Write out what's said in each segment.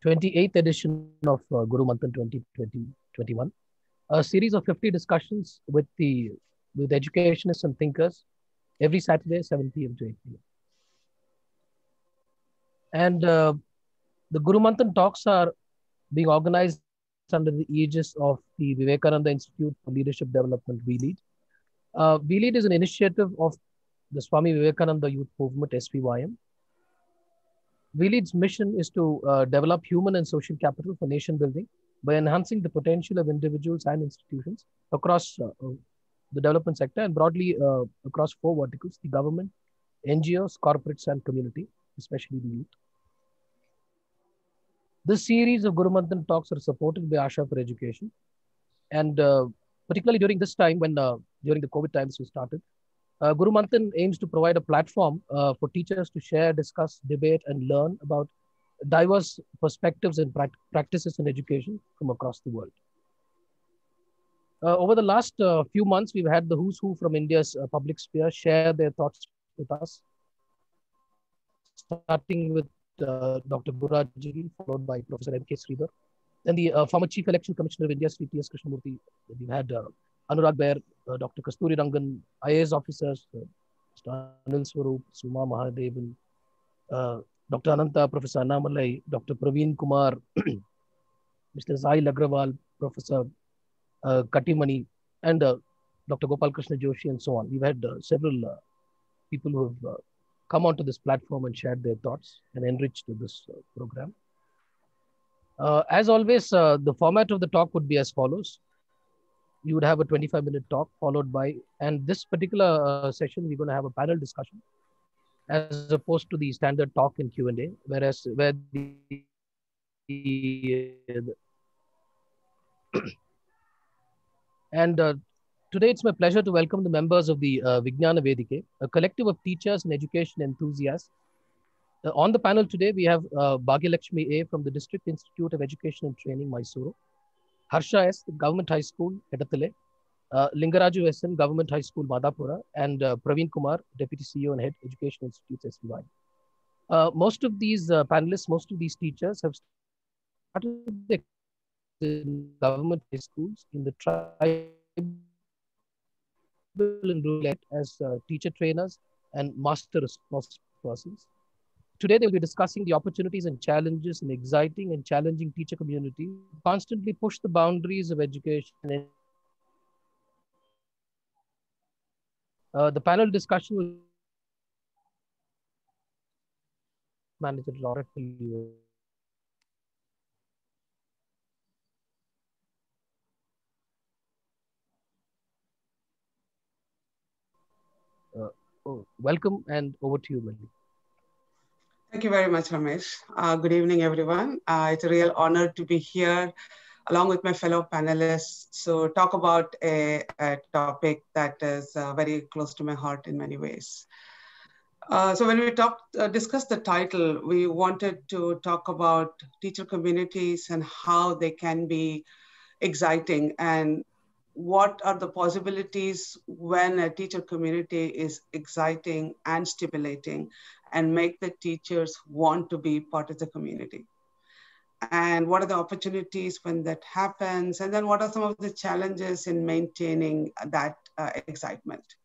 28th edition of Guru Manthan 2021, a series of 50 discussions with educationists and thinkers every Saturday, 7 p.m. to 8 p.m. And the Guru Manthan talks are being organized under the aegis of the Vivekananda Institute for Leadership Development, VLEAD. VLEAD is an initiative of the Swami Vivekananda Youth Movement, SVYM. VLEAD's mission is to develop human and social capital for nation building by enhancing the potential of individuals and institutions across the development sector and broadly across four verticals: the government, NGOs, corporates, and community, especially the youth. This series of Guru Manthan talks are supported by Asha for Education. And particularly during this time, when during the COVID times we started, Guru Manthan aims to provide a platform for teachers to share, discuss, debate, and learn about diverse perspectives and practices in education from across the world. Over the last few months, we've had the who's who from India's public sphere share their thoughts with us, starting with Dr. Guraj Giri, followed by Professor M.K. Sridhar, then the former Chief Election Commissioner of India, Sri T.S. Krishnamurti. We've had Anurag Bair, Dr. Kasturi Rangan, IAS officers, Mr. Anil Swarup, Suma Mahadevan, Dr. Ananta, Professor Annamalai, Dr. Praveen Kumar, Mr. Zahil Agrawal, Professor Katimani, and Dr. Gopal Krishna Joshi, and so on. We've had several people who have come onto this platform and shared their thoughts and enriched this program. As always, the format of the talk would be as follows. You would have a 25-minute talk followed by, and this particular session, we're going to have a panel discussion as opposed to the standard talk and Q&A, where the and today it's my pleasure to welcome the members of the Vijnana Vedike, a collective of teachers and education enthusiasts. On the panel today, we have Bhagyalakshmi A. from the District Institute of Education and Training, Mysuru, Harsha S., the Government High School, Edatale, Lingaraju S.N., Government High School, Madhapura, and Praveen Kumar, Deputy CEO and Head Education Institutes, SVY. Most of these panelists, most of these teachers have started their in government high schools in the tribal and rural as teacher trainers and master resource persons. Today, they'll be discussing the opportunities and challenges in exciting and challenging teacher community, constantly push the boundaries of education. The panel discussion will manager Laura. Welcome and over to you, Melly. Thank you very much, Ramesh. Good evening, everyone. It's a real honor to be here along with my fellow panelists to talk about a topic that is very close to my heart in many ways. So when we discussed the title, we wanted to talk about teacher communities and how they can be exciting and what are the possibilities when a teacher community is exciting and stimulating and make the teachers want to be part of the community. And what are the opportunities when that happens? And then what are some of the challenges in maintaining that excitement?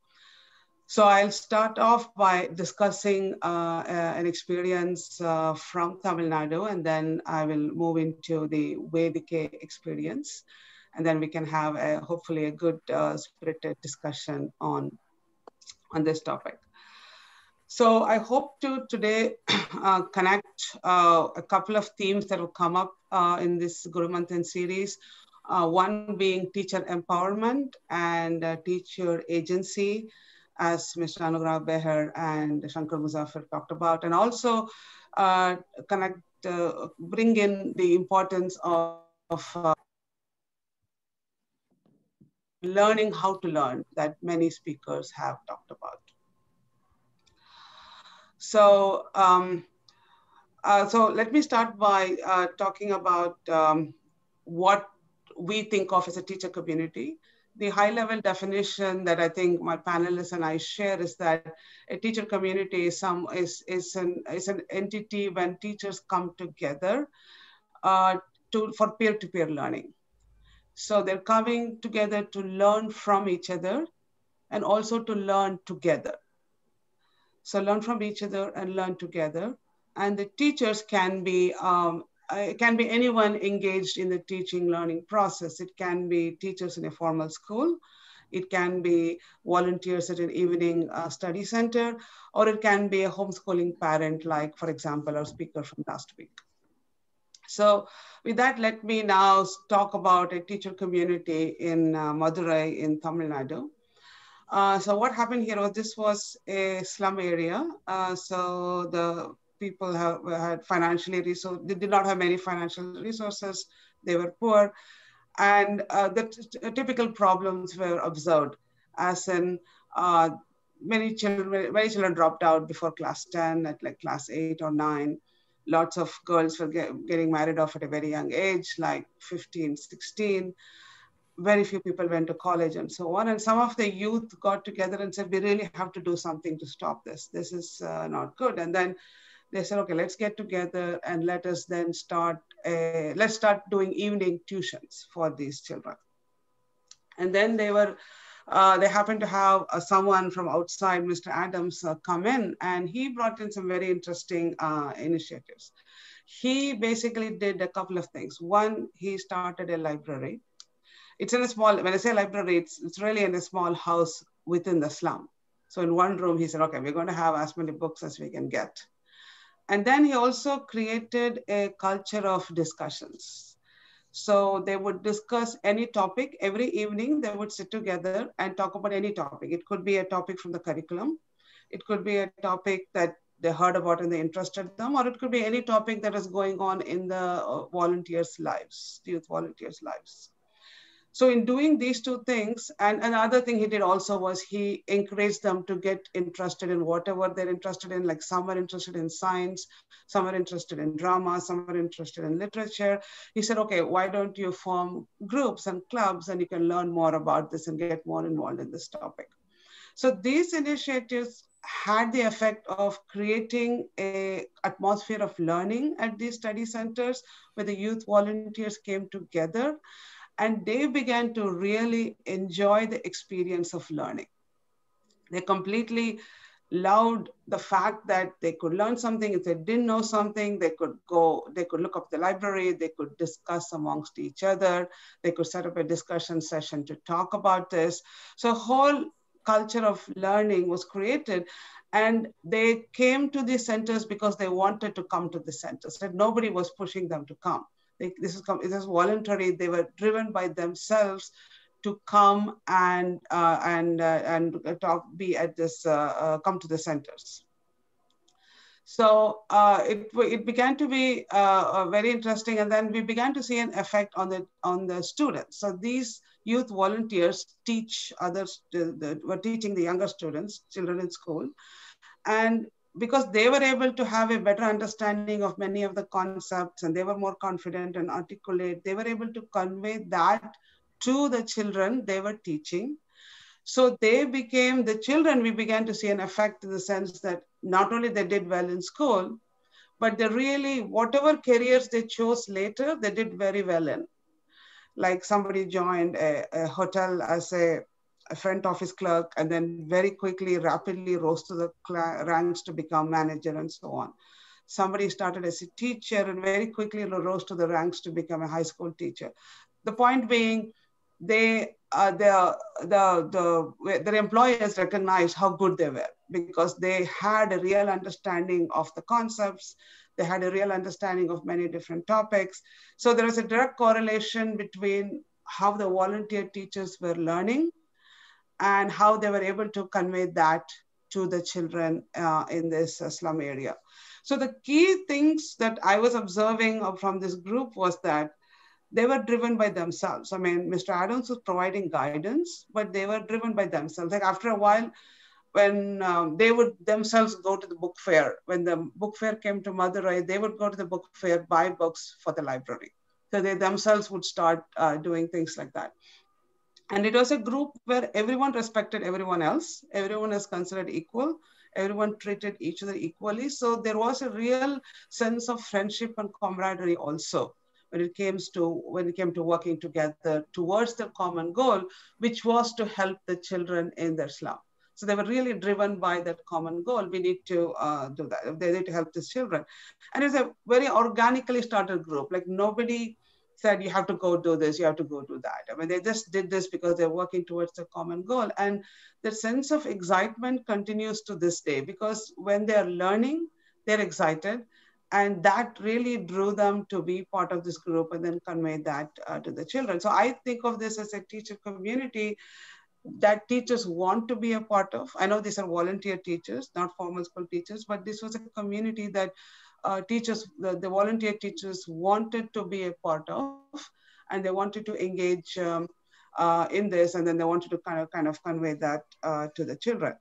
So I'll start off by discussing an experience from Tamil Nadu, and then I will move into the Vedike experience. And then we can have hopefully a good spirited discussion on this topic. So I hope to today connect a couple of themes that will come up in this Guru Manthan series. One being teacher empowerment and teacher agency, as Mr. Anurag Beher and Shankar Muzaffar talked about, and also bring in the importance of learning how to learn that many speakers have talked about. So, so let me start by talking about what we think of as a teacher community. The high-level definition that I think my panelists and I share is that a teacher community is an entity when teachers come together for peer-to-peer learning. So they're coming together to learn from each other and also to learn together. So learn from each other and learn together. And the teachers can be anyone engaged in the teaching learning process. It can be teachers in a formal school. It can be volunteers at an evening study center, or it can be a homeschooling parent, like, for example, our speaker from last week. So with that, let me now talk about a teacher community in Madurai in Tamil Nadu. So what happened here was this was a slum area. So the people had financially they did not have many financial resources. They were poor. And the typical problems were observed, as in many children dropped out before class 10 at like class 8 or 9. Lots of girls were getting married off at a very young age, like 15, 16. Very few people went to college and so on. And some of the youth got together and said, we really have to do something to stop this. This is not good. And then they said, okay, let's get together and let us then let's start doing evening tuitions for these children. And then they happened to have someone from outside, Mr. Adams, come in, and he brought in some very interesting initiatives. He basically did a couple of things. One, he started a library. It's in a small, when I say library, it's really in a small house within the slum. So in one room, he said, okay, we're going to have as many books as we can get. And then he also created a culture of discussions. So they would discuss any topic. Every evening, they would sit together and talk about any topic. It could be a topic from the curriculum. It could be a topic that they heard about and they interested them, or it could be any topic that is going on in the volunteers' lives, youth volunteers' lives. So in doing these two things, and another thing he did also was he encouraged them to get interested in whatever they're interested in. Like some are interested in science, some are interested in drama, some are interested in literature. He said, okay, why don't you form groups and clubs and you can learn more about this and get more involved in this topic. So these initiatives had the effect of creating an atmosphere of learning at these study centers where the youth volunteers came together. And they began to really enjoy the experience of learning. They completely loved the fact that they could learn something. If they didn't know something, they could look up the library, they could discuss amongst each other, they could set up a discussion session to talk about this. So a whole culture of learning was created. And they came to these centers because they wanted to come to the centers. And nobody was pushing them to come. This is voluntary. They were driven by themselves to come and be at this, come to the centers. So it began to be very interesting, and then we began to see an effect on the students. So these youth volunteers teach others. Were teaching the younger students, children in school, and because they were able to have a better understanding of many of the concepts and they were more confident and articulate, they were able to convey that to the children they were teaching. So they became the children. We began to see an effect in the sense that not only they did well in school, but they really, whatever careers they chose later, they did very well in. Like somebody joined a hotel as a front office clerk, and then very quickly, rapidly rose to the ranks to become manager and so on. Somebody started as a teacher and very quickly rose to the ranks to become a high school teacher. The point being, their employers recognized how good they were because they had a real understanding of the concepts. They had a real understanding of many different topics. So there was a direct correlation between how the volunteer teachers were learning and how they were able to convey that to the children in this slum area. So the key things that I was observing from this group was that they were driven by themselves. I mean, Mr. Adams was providing guidance, but they were driven by themselves. Like after a while, when they would themselves go to the book fair, when the book fair came to Madurai, they would go to the book fair, buy books for the library. So they themselves would start doing things like that. And it was a group where everyone respected everyone else. Everyone is considered equal. Everyone treated each other equally. So there was a real sense of friendship and camaraderie also. when it came to working together towards the common goal, which was to help the children in their slum. So they were really driven by that common goal. We need to do that. They need to help these children. And it's a very organically started group. Like nobody said, you have to go do this, you have to go do that. I mean, they just did this because they're working towards a common goal. And the sense of excitement continues to this day, because when they're learning, they're excited. And that really drew them to be part of this group and then convey that to the children. So I think of this as a teacher community that teachers want to be a part of. I know these are volunteer teachers, not formal school teachers, but this was a community that teachers, the volunteer teachers wanted to be a part of, and they wanted to engage in this, and then they wanted to kind of convey that to the children.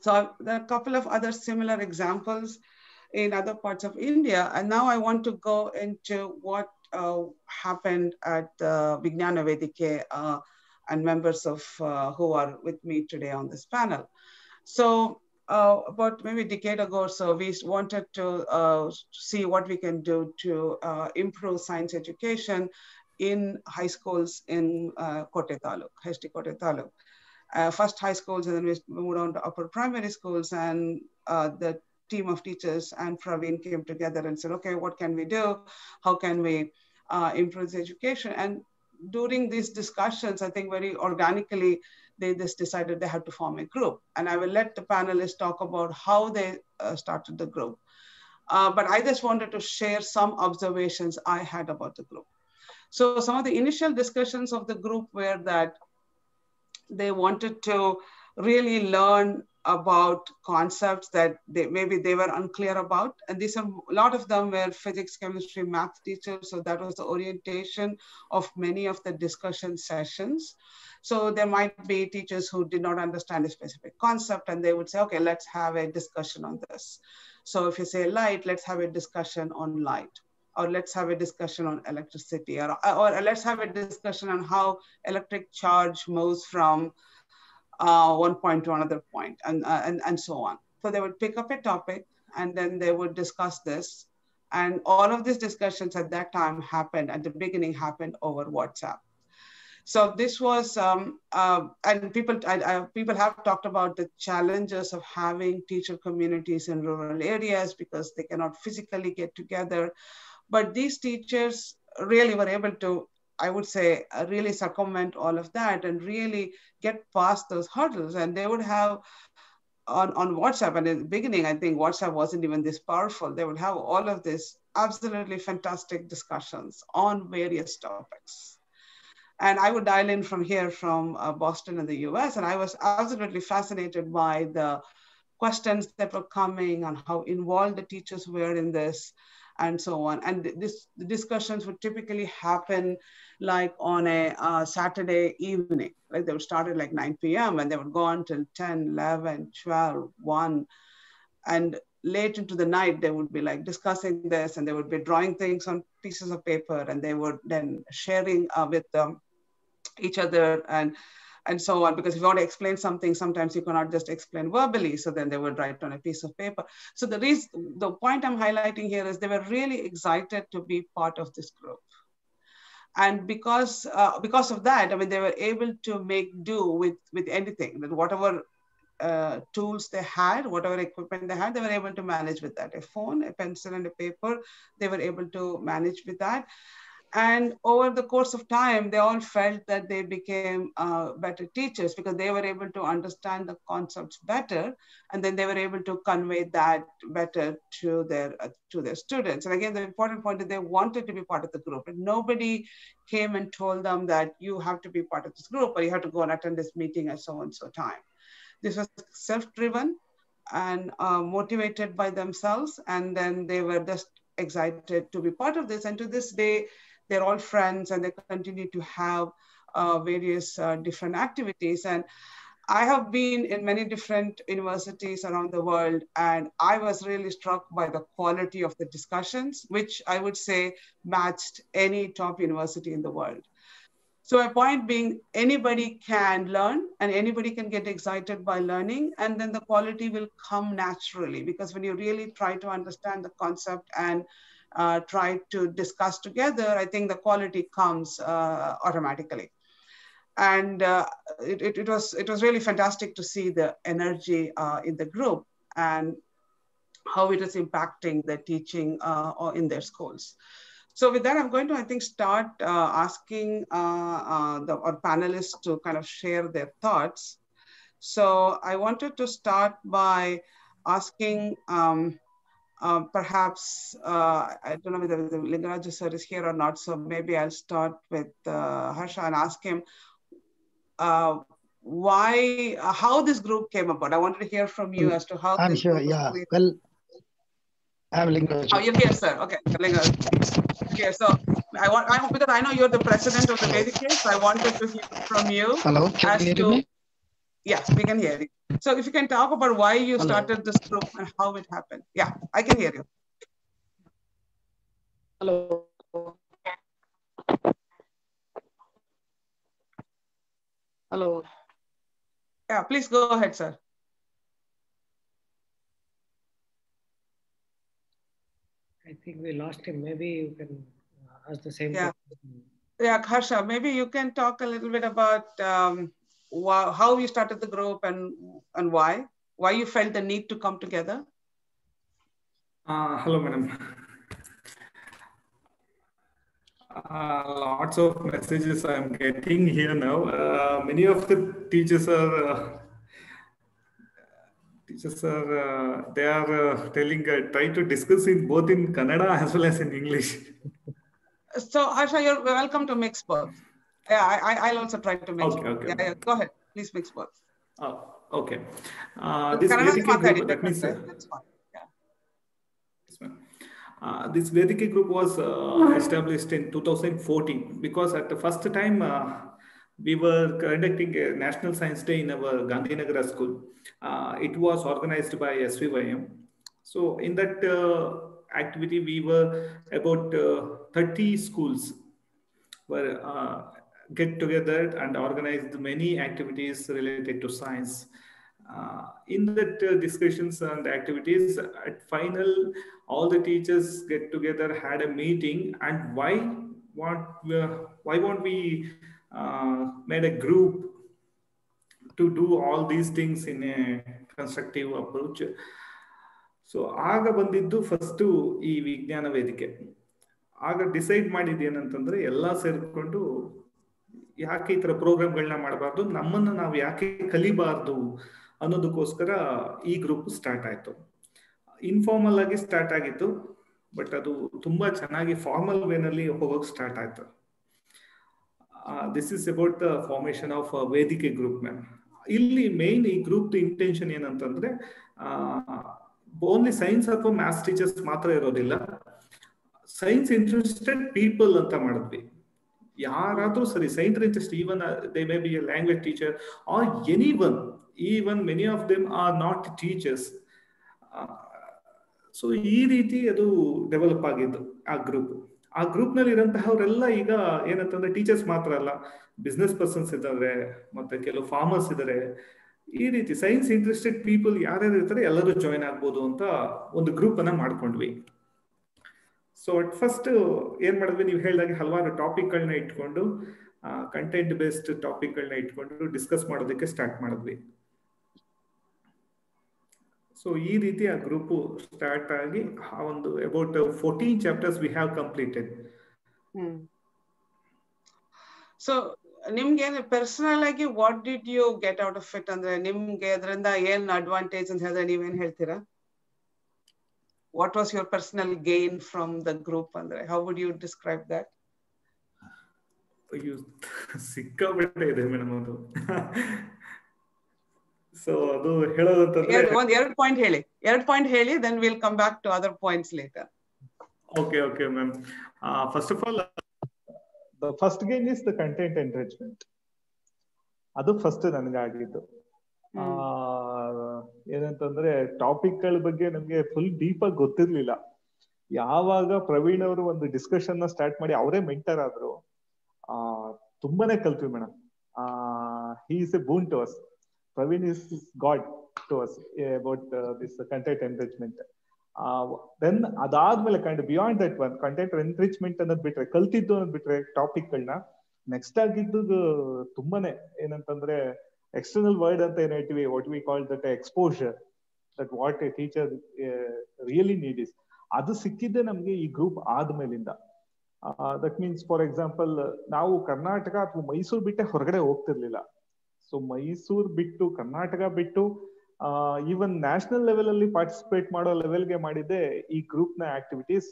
So there are a couple of other similar examples in other parts of India, and now I want to go into what happened at Vijnana Vedike and members of who are with me today on this panel. So about maybe a decade ago or so, we wanted to see what we can do to improve science education in high schools in Kotte Taluk, Hesti Kotte Taluk. First high schools, and then we moved on to upper primary schools, and the team of teachers and Praveen came together and said, okay, what can we do? How can we improve this education? And during these discussions, I think very organically, they just decided they had to form a group. And I will let the panelists talk about how they started the group. But I just wanted to share some observations I had about the group. So some of the initial discussions of the group were that they wanted to really learn about concepts that maybe they were unclear about. And these are, a lot of them were physics, chemistry, math teachers. So that was the orientation of many of the discussion sessions. So there might be teachers who did not understand a specific concept, and they would say, okay, let's have a discussion on this. So if you say light, let's have a discussion on light, or let's have a discussion on electricity, or let's have a discussion on how electric charge moves from one point to another point, and so on. So they would pick up a topic, and then they would discuss this. And all of these discussions at that time happened, at the beginning happened over WhatsApp. So this was, and people have talked about the challenges of having teacher communities in rural areas because they cannot physically get together. But these teachers really were able to, I would say, really circumvent all of that and really get past those hurdles. And they would have on WhatsApp, and in the beginning, I think WhatsApp wasn't even this powerful. They would have all of this absolutely fantastic discussions on various topics. And I would dial in from here, from Boston in the US, and I was absolutely fascinated by the questions that were coming and how involved the teachers were in this, and so on. And the discussions would typically happen like on a Saturday evening. Like they would start at like 9 p.m. and they would go on till 10, 11, 12, 1. And late into the night, they would be like discussing this, and they would be drawing things on pieces of paper, and they would then sharing with each other and so on. Because if you want to explain something, sometimes you cannot just explain verbally. So then they would write on a piece of paper. So the point I'm highlighting here is they were really excited to be part of this group. And because of that, I mean, they were able to make do with anything, that whatever tools they had, whatever equipment they had, they were able to manage with that. A phone, a pencil, and a paper, they were able to manage with that. And over the course of time, they all felt that they became better teachers because they were able to understand the concepts better, and then they were able to convey that better to their students. And again, the important point is they wanted to be part of the group, and nobody came and told them that you have to be part of this group or you have to go and attend this meeting at so and so time. This was self-driven and motivated by themselves, and then they were just excited to be part of this. And to this day, they're all friends, and they continue to have various different activities. And I have been in many different universities around the world, and I was really struck by the quality of the discussions, which I would say matched any top university in the world. So my point being, anybody can learn and anybody can get excited by learning, and then the quality will come naturally, because when you really try to understand the concept and try to discuss together, I think the quality comes automatically. And it was really fantastic to see the energy in the group and how it is impacting the teaching in their schools. So with that, I'm going to, I think, start asking our panelists to kind of share their thoughts. So I wanted to start by asking perhaps, I don't know whether the Lingaraja sir is here or not, so maybe I'll start with Harsha and ask him why, how this group came about. I wanted to hear from you as to how I'm this sure, group was yeah. created. Well, I'm Lingaraja. Oh, you're here, sir. Okay, Lingaraja. Okay, so because I know you're the president of the Vedike, so I wanted to hear from you. Hello, can you hear me? Yes, we can hear you. So if you can talk about why you started this group and how it happened. Yeah, I can hear you. Hello. Hello. Yeah, please go ahead, sir. I think we lost him. Maybe you can ask the same question. Yeah, Harsha, maybe you can talk a little bit about how you started the group and why you felt the need to come together. Hello, madam. Lots of messages I'm getting here now. Many of the teachers are they are telling try to discuss in both in Kannada as well as in English. So Harsha, you're welcome to mix both. Yeah, I'll also try to mix. Okay, okay. Yeah, go ahead. Please mix both. Oh, okay. This Vedike group, that means that's fine. Yeah. Yes, ma'am. This Vedike group was established in 2014 because at the first time we were conducting a National Science Day in our Gandhinagara school. It was organized by SVYM. So in that activity, we were about 30 schools were get together and organized many activities related to science. In that discussions and activities, at final, all the teachers get together, had a meeting, and why won't we made a group to do all these things in a constructive approach. So ಆಗ ಬಂದಿದ್ದು first ಈ ವಿಜ್ಞಾನ ವೇದಿಕೆ. ಆಗ decide ಮಾಡಿದ್ದು ಏನಂತಂದ್ರೆ ಎಲ್ಲ ಸೇರಿಕೊಂಡು ಯಾಕೆ ಈ ಥರ ಪ್ರೋಗ್ರಾಮ್ಗಳನ್ನ ಮಾಡಬಾರ್ದು, ನಮ್ಮನ್ನು ನಾವು ಯಾಕೆ ಕಲಿಬಾರ್ದು ಅನ್ನೋದಕ್ಕೋಸ್ಕರ ಈ ಗ್ರೂಪ್ ಸ್ಟಾರ್ಟ್ ಆಯಿತು. ಇನ್ಫಾರ್ಮಲ್ ಆಗಿ ಸ್ಟಾರ್ಟ್ ಆಗಿತ್ತು, ಬಟ್ ಅದು ತುಂಬ ಚೆನ್ನಾಗಿ ಫಾರ್ಮಲ್ ವೇನಲ್ಲಿ ಹೋಗೋಕೆ ಸ್ಟಾರ್ಟ್ ಆಯಿತು. This is about the formation of ವೇದಿಕೆ ಗ್ರೂಪ್ ಮ್ಯಾಮ್. ಇಲ್ಲಿ ಮೇನ್ ಈ ಗ್ರೂಪ್ ಇಂಟೆನ್ಷನ್ ಏನಂತಂದ್ರೆ ಓನ್ಲಿ ಸೈನ್ಸ್ ಅಥವಾ ಮ್ಯಾಥ್ಸ್ ಟೀಚರ್ಸ್ ಮಾತ್ರ ಇರೋದಿಲ್ಲ, ಸೈನ್ಸ್ ಇಂಟ್ರೆಸ್ಟೆಡ್ ಪೀಪಲ್ ಅಂತ ಮಾಡಿದ್ವಿ. ಯಾರಾದ್ರೂ ಸರಿ science interest, even they may be A language teacher R anyone, even many of them are not teachers. So ಈ ರೀತಿ ಅದು ಡೆವಲಪ್ ಆಗಿದ್ದು ಆ ಗ್ರೂಪ್. ಆ ಗ್ರೂಪ್ ನಲ್ಲಿ ಇರೋಂತಹವರೆಲ್ಲ ಈಗ ಏನಂತಂದ್ರೆ ಟೀಚರ್ಸ್ ಮಾತ್ರ ಅಲ್ಲ, ಬಿಸ್ನೆಸ್ ಪರ್ಸನ್ಸ್ ಇದ್ದಾರೆ, ಮತ್ತೆ ಕೆಲವು ಫಾರ್ಮರ್ಸ್ ಇದ್ದಾರೆ. ಈ ರೀತಿ ಸೈನ್ಸ್ ಇಂಟ್ರೆಸ್ಟೆಡ್ ಪೀಪಲ್ ಯಾರ್ಯಾರು ಇರ್ತಾರೆ ಎಲ್ಲರೂ ಜಾಯಿನ್ ಆಗ್ಬೋದು ಅಂತ ಒಂದು ಗ್ರೂಪ್ ಅನ್ನ ಮಾಡ್ಕೊಂಡ್ವಿ. ಸೊ ಅಟ್ ಫಸ್ಟ್ ಏನ್ ಮಾಡಿದ್ವಿ, ನೀವು ಹೇಳಿದಾಗೆ ಹಲವಾರು ಟಾಪಿಕ್ಗಳನ್ನ ಇಟ್ಕೊಂಡು ಕಂಟೆಂಟ್ ಬೇಸ್ಡ್ ಟಾಪಿಕ್ಗಳನ್ನ ಇಟ್ಕೊಂಡು ಡಿಸ್ಕಸ್ ಮಾಡೋದಕ್ಕೆ ಸ್ಟಾರ್ಟ್ ಮಾಡಿದ್ವಿ. ಸೊ ಈ ರೀತಿ ಆ ಗ್ರೂಪ್ ಸ್ಟಾರ್ಟ್ ಆಗಿ ಒಂದು about 14 chapters we have completed. So ನಿಮ್ಗೆ ಪರ್ಸನಲ್ ಆಗಿ what did you get out of it? ಅಂದ್ರೆ ನಿಮ್ಗೆ ಅದರಿಂದ ಏನ್ ಅಡ್ವಾಂಟೇಜ್ ಅಂತ ಹೇಳಿದ್ರೆ ನೀವೇನ್ ಹೇಳ್ತೀರಾ? What was your personal gain from the group? ಅಂದ್ರೆ how would you describe that? ಅಯ್ಯೋ, ಸಿಕ್ಕಾಪಟ್ಟೆ ಇದೆ ಮೇಡಮ್ ಅದು. ಸೊ ಅದು ಹೇಳೋದಂತಂದ್ರೆ ಎರಡು ಪಾಯಿಂಟ್ ಹೇಳಿ then we'll come back to other points later. Okay ma'am. First of all, the first gain is the content enrichment. ಅದು first ನನಗೆ ಆಗಿದ್ದು. ಏನಂತಂದ್ರೆ ಟಾಪಿಕ್ ಗಳ ಬಗ್ಗೆ ನಮ್ಗೆ ಫುಲ್ ಡೀಪ್ ಆಗಿ ಗೊತ್ತಿರ್ಲಿಲ್ಲ. ಯಾವಾಗ ಪ್ರವೀಣ್ ಅವರು ಒಂದು ಡಿಸ್ಕಷನ್ ನ ಸ್ಟಾರ್ಟ್ ಮಾಡಿ ಅವರೇ ಮೆಂಟರ್ ಆದ್ರು, ತುಂಬಾನೇ ಕಲ್ತ್ವಿ madam. he is a boon to us. Praveen is God to us about this content enrichment. Then ಅದಾದ್ಮೇಲೆ beyond that one content enrichment ಅನ್ನೋದ್ ಬಿಟ್ರೆ, ಕಲ್ತಿದ್ದು ಅನ್ನೋದ್ ಬಿಟ್ರೆ ಟಾಪಿಕ್ಗಳನ್ನ ನೆಕ್ಸ್ಟ್ ಆಗಿದ್ದು ತುಂಬಾನೇ ಏನಂತಂದ್ರೆ ಎಕ್ಸ್ಟರ್ನಲ್ ವರ್ಡ್ ಅಂತ ಏನ್ ಹೇಳ್ತೀವಿ, what we call that exposure, that what a teacher really need is, ಅದು ಸಿಕ್ಕಿದ್ದೆ ನಮ್ಗೆ ಈ ಗ್ರೂಪ್ ಆದ್ಮೇಲಿಂದ. ದಟ್ ಮೀನ್ಸ್ ಫಾರ್ ಎಕ್ಸಾಂಪಲ್ ನಾವು ಕರ್ನಾಟಕ ಅಥವಾ ಮೈಸೂರು ಬಿಟ್ಟೆ ಹೊರಗಡೆ ಹೋಗ್ತಿರ್ಲಿಲ್ಲ. ಸೊ ಮೈಸೂರು ಬಿಟ್ಟು ಕರ್ನಾಟಕ ಬಿಟ್ಟು ಈವನ್ ನ್ಯಾಷನಲ್ ಲೆವೆಲ್ ಅಲ್ಲಿ ಪಾರ್ಟಿಸಿಪೇಟ್ ಮಾಡೋ ಲೆವೆಲ್ಗೆ ಮಾಡಿದ್ದೆ ಈ ಗ್ರೂಪ್ ನ ಆಕ್ಟಿವಿಟೀಸ್.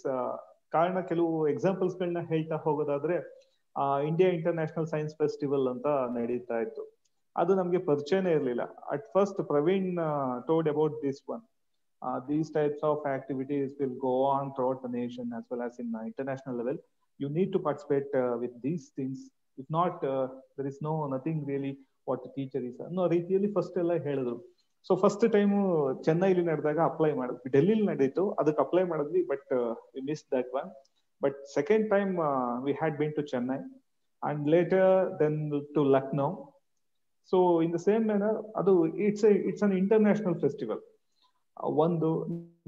ಕಾರಣ ಕೆಲವು ಎಕ್ಸಾಂಪಲ್ಸ್ ಗಳನ್ನ ಹೇಳ್ತಾ ಹೋಗೋದಾದ್ರೆ, ಇಂಡಿಯಾ ಇಂಟರ್ನ್ಯಾಷನಲ್ ಸೈನ್ಸ್ ಫೆಸ್ಟಿವಲ್ ಅಂತ ನಡೀತಾ ಇತ್ತು. ಅದು ನಮ್ಗೆ ಪರಿಚಯನೇ ಇರಲಿಲ್ಲ. At first Praveen told about this one. These types of activities will go on throughout the nation as well as in international level. You need to participate with these things. If not, there is nothing really what the teacher is. No, ರೀತಿಯಲ್ಲಿ first ಎಲ್ಲ ಹೇಳಿದ್ರು. So first time ಚೆನ್ನೈಲಿ ನಡೆದಾಗ apply ಮಾಡಿದ್ವಿ, ಡೆಲ್ಲಿಲಿ ನಡೀತು, ಅದಕ್ಕೆ apply ಮಾಡಿದ್ವಿ, but we miss that one. But second time we had been to Chennai and later then to Lucknow. So in the same manner ಅದು it's an international festival. ಒಂದು